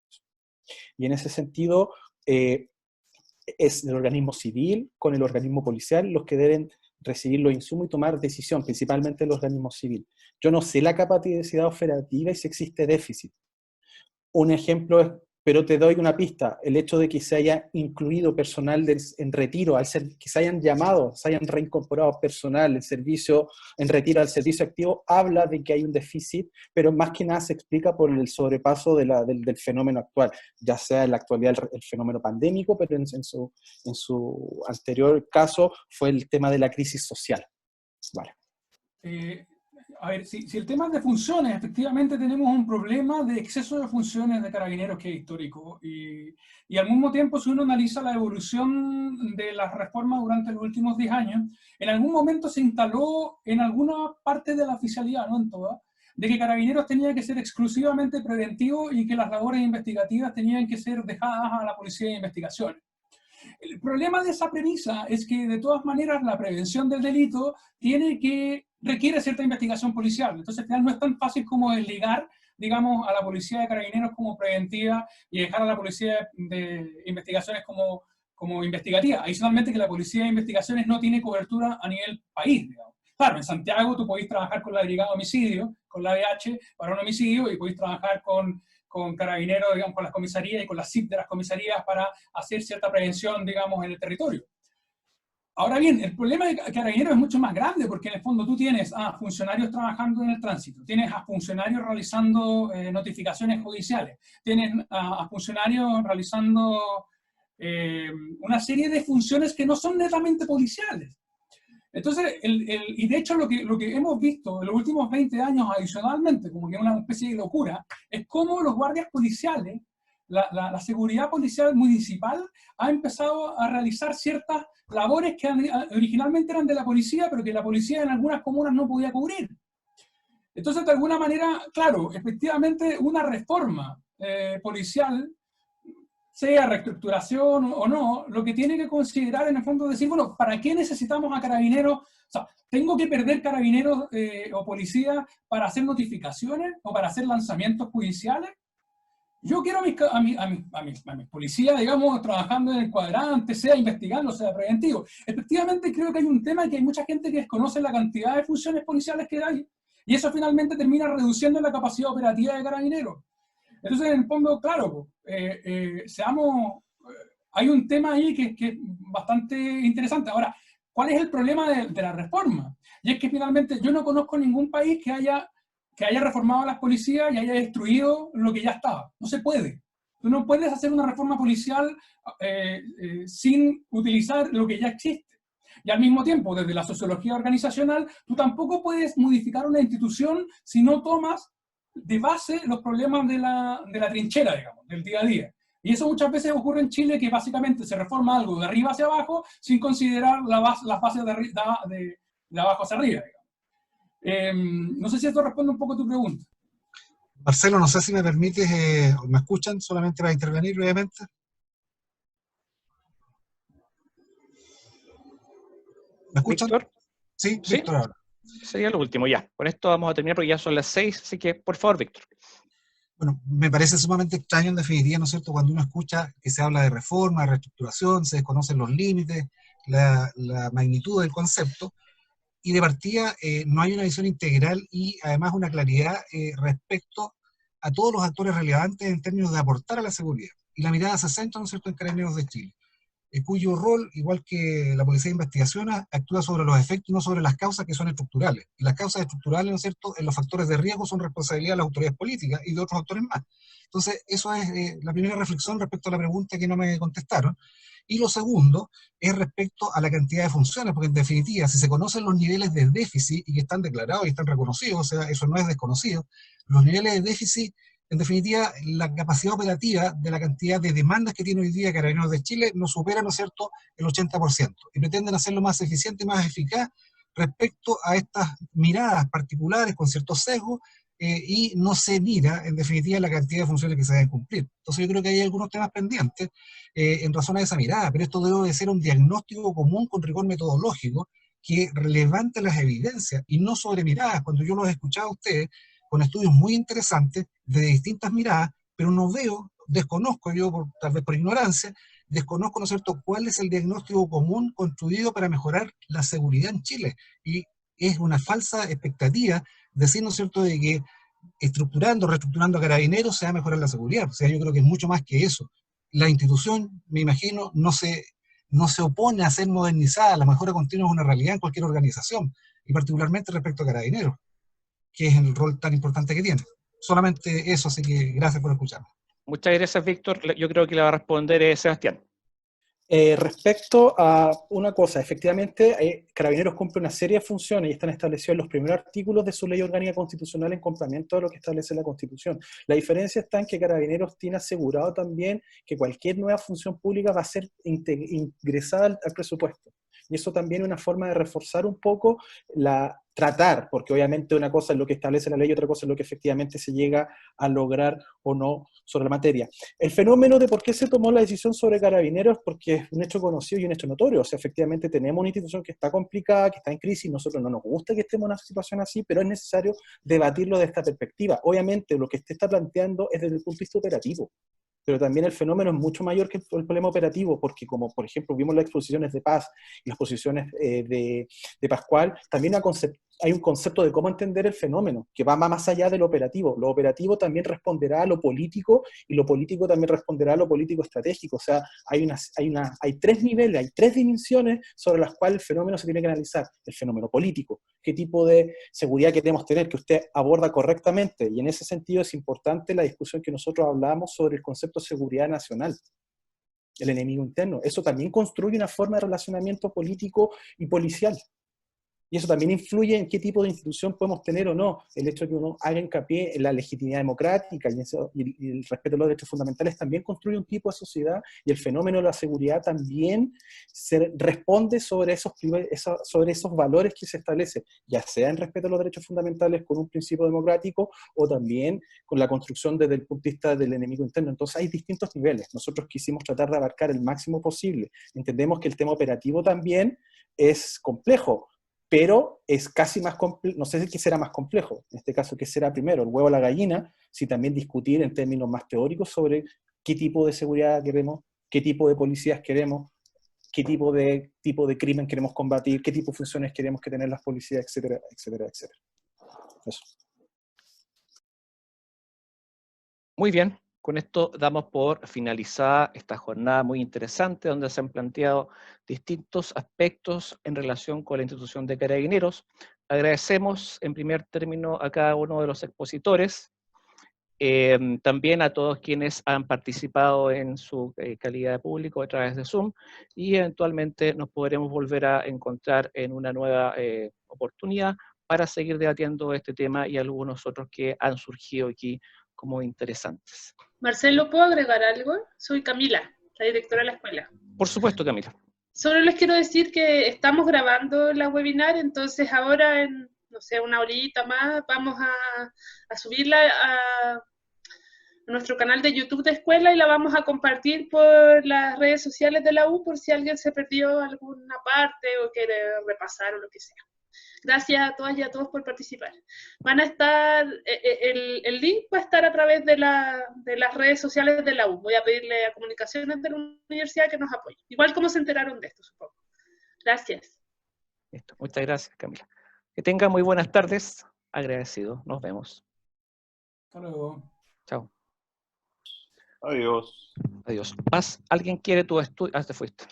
Y en ese sentido, es el organismo civil con el organismo policial los que deben recibir los insumos y tomar decisión, principalmente el organismo civil. Yo no sé la capacidad operativa y si existe déficit. Un ejemplo es, pero te doy una pista, el hecho de que se haya incluido personal en retiro, que se hayan llamado, se hayan reincorporado personal en retiro al servicio activo, habla de que hay un déficit, pero más que nada se explica por el sobrepaso del fenómeno actual, ya sea en la actualidad el fenómeno pandémico, pero en su anterior caso fue el tema de la crisis social. Vale. A ver, si el tema es de funciones, efectivamente tenemos un problema de exceso de funciones de Carabineros que es histórico. Y al mismo tiempo, si uno analiza la evolución de las reformas durante los últimos 10 años, en algún momento se instaló en alguna parte de la oficialidad, no en toda, de que Carabineros tenía que ser exclusivamente preventivo y que las labores investigativas tenían que ser dejadas a la Policía de Investigaciones. El problema de esa premisa es que, de todas maneras, la prevención del delito requiere cierta investigación policial. Entonces, al final no es tan fácil como desligar, digamos, a la Policía de Carabineros como preventiva y dejar a la Policía de Investigaciones como como investigativa. Adicionalmente que la Policía de Investigaciones no tiene cobertura a nivel país, digamos. Claro, en Santiago tú podéis trabajar con la Brigada de Homicidio, con la ABH para un homicidio, y podéis trabajar con Carabineros, digamos, con las comisarías y con las CIP de las comisarías para hacer cierta prevención, digamos, en el territorio. Ahora bien, el problema de Carabineros es mucho más grande, porque en el fondo tú tienes a funcionarios trabajando en el tránsito, tienes a funcionarios realizando notificaciones judiciales, tienes a funcionarios realizando una serie de funciones que no son netamente policiales. Entonces, y de hecho lo que hemos visto en los últimos 20 años adicionalmente, como que una especie de locura, es cómo los guardias policiales, la seguridad policial municipal, ha empezado a realizar ciertas labores que originalmente eran de la policía, pero que la policía en algunas comunas no podía cubrir. Entonces, de alguna manera, claro, efectivamente una reforma policial, sea reestructuración o no, lo que tiene que considerar en el fondo es decir, bueno, ¿para qué necesitamos a Carabineros? O sea, ¿tengo que perder Carabineros o policía para hacer notificaciones o para hacer lanzamientos judiciales? Yo quiero a mis policías, digamos, trabajando en el cuadrante, sea investigando, sea preventivo. Efectivamente, creo que hay un tema que hay mucha gente que desconoce la cantidad de funciones policiales que hay, y eso finalmente termina reduciendo la capacidad operativa de Carabineros. Entonces, en el fondo, claro, hay un tema ahí que es bastante interesante. Ahora, ¿cuál es el problema de la reforma? Y es que finalmente yo no conozco ningún país que haya reformado a las policías y haya destruido lo que ya estaba. No se puede. Tú no puedes hacer una reforma policial sin utilizar lo que ya existe. Y al mismo tiempo, desde la sociología organizacional, tú tampoco puedes modificar una institución si no tomas de base los problemas de la trinchera, digamos, del día a día. Y eso muchas veces ocurre en Chile, que básicamente se reforma algo de arriba hacia abajo sin considerar las bases de abajo hacia arriba, digamos. No sé si esto responde un poco a tu pregunta. Marcelo, no sé si me permites, ¿me escuchan solamente para intervenir brevemente? ¿Me escuchan? ¿Víctor? Sí, ¿Sí? Víctor ahora. Sería lo último, ya. Con esto vamos a terminar porque ya son las 6, así que por favor, Víctor. Bueno, me parece sumamente extraño en definitiva, ¿no es cierto?, cuando uno escucha que se habla de reforma, de reestructuración, se desconocen los límites, la magnitud del concepto, y de partida no hay una visión integral y además una claridad respecto a todos los actores relevantes en términos de aportar a la seguridad. Y la mirada se centra, ¿no es cierto?, en Carabineros de Chile, cuyo rol, igual que la Policía de Investigación, actúa sobre los efectos y no sobre las causas que son estructurales. Y las causas estructurales, ¿no es cierto?, en los factores de riesgo son responsabilidad de las autoridades políticas y de otros actores más. Entonces, eso es la primera reflexión respecto a la pregunta que no me contestaron. Y lo segundo es respecto a la cantidad de funciones, porque en definitiva, si se conocen los niveles de déficit y que están declarados y están reconocidos, o sea, eso no es desconocido, los niveles de déficit, en definitiva, la capacidad operativa de la cantidad de demandas que tiene hoy día Carabineros de Chile no supera, ¿no es cierto?, el 80%, y pretenden hacerlo más eficiente y más eficaz respecto a estas miradas particulares con ciertos sesgos, y no se mira, en definitiva, la cantidad de funciones que se deben cumplir. Entonces yo creo que hay algunos temas pendientes en razón a esa mirada, pero esto debe de ser un diagnóstico común con rigor metodológico que levante las evidencias y no sobre miradas. Cuando yo los he escuchado a ustedes con estudios muy interesantes de distintas miradas, pero no veo, desconozco yo, tal vez por ignorancia, desconozco, ¿no es cierto?, cuál es el diagnóstico común construido para mejorar la seguridad en Chile. Y es una falsa expectativa decir, ¿no es cierto?, de que reestructurando a Carabineros se va a mejorar la seguridad. O sea, yo creo que es mucho más que eso. La institución, me imagino, no se opone a ser modernizada. La mejora continua es una realidad en cualquier organización, y particularmente respecto a Carabineros, que es el rol tan importante que tiene. Solamente eso, así que gracias por escucharme. Muchas gracias, Víctor. Yo creo que le va a responder Sebastián. Respecto a una cosa, efectivamente, Carabineros cumple una serie de funciones y están establecidos en los primeros artículos de su ley orgánica constitucional en complemento a lo que establece la Constitución. La diferencia está en que Carabineros tiene asegurado también que cualquier nueva función pública va a ser ingresada al presupuesto. Y eso también es una forma de reforzar un poco tratar, porque obviamente una cosa es lo que establece la ley y otra cosa es lo que efectivamente se llega a lograr o no sobre la materia. El fenómeno de por qué se tomó la decisión sobre Carabineros, porque es un hecho conocido y un hecho notorio. O sea, efectivamente tenemos una institución que está complicada, que está en crisis, nosotros no nos gusta que estemos en una situación así, pero es necesario debatirlo de esta perspectiva. Obviamente lo que usted está planteando es desde el punto de vista operativo. pero también el fenómeno es mucho mayor que el problema operativo, porque como por ejemplo vimos las exposiciones de Paz y las posiciones de Pascual, también hay un concepto de cómo entender el fenómeno, que va más allá de lo operativo. Lo operativo también responderá a lo político, y lo político también responderá a lo político estratégico. O sea, hay tres niveles, hay tres dimensiones sobre las cuales el fenómeno se tiene que analizar. El fenómeno político, qué tipo de seguridad queremos tener, que usted aborda correctamente, y en ese sentido es importante la discusión que nosotros hablamos sobre el concepto de seguridad nacional, el enemigo interno. Eso también construye una forma de relacionamiento político y policial. Y eso también influye en qué tipo de institución podemos tener o no. El hecho de que uno haga hincapié en la legitimidad democrática y el respeto a los derechos fundamentales también construye un tipo de sociedad, y el fenómeno de la seguridad también responde sobre esos valores que se establecen, ya sea en respeto a los derechos fundamentales con un principio democrático, o también con la construcción desde el punto de vista del enemigo interno. Entonces hay distintos niveles. Nosotros quisimos tratar de abarcar el máximo posible. Entendemos que el tema operativo también es complejo, pero es casi más complejo. No sé qué será más complejo, en este caso, qué será primero, el huevo o la gallina, si también discutir en términos más teóricos sobre qué tipo de seguridad queremos, qué tipo de policías queremos, qué tipo de crimen queremos combatir, qué tipo de funciones queremos que tener las policías, etcétera, etcétera, etcétera. Eso. Muy bien, con esto damos por finalizada esta jornada muy interesante, donde se han planteado distintos aspectos en relación con la institución de Carabineros. Agradecemos en primer término a cada uno de los expositores, también a todos quienes han participado en su calidad de público a través de Zoom, y eventualmente nos podremos volver a encontrar en una nueva oportunidad para seguir debatiendo este tema y algunos otros que han surgido aquí como interesantes. Marcelo, ¿puedo agregar algo? Soy Camila, la directora de la escuela. Por supuesto, Camila. Solo les quiero decir que estamos grabando la webinar, entonces ahora en, no sé, una horita más vamos a subirla a nuestro canal de YouTube de escuela, y la vamos a compartir por las redes sociales de la U por si alguien se perdió alguna parte o quiere repasar o lo que sea. Gracias a todas y a todos por participar. Van a estar, el link va a estar a través de las redes sociales de la U. Voy a pedirle a Comunicaciones de la Universidad que nos apoye. Igual como se enteraron de esto, supongo. Gracias. Listo. Muchas gracias, Camila. Que tengan muy buenas tardes. Agradecido. Nos vemos. Hasta luego. Chao. Adiós. Adiós. Paz, ¿alguien quiere tu estudio? Ah, te fuiste.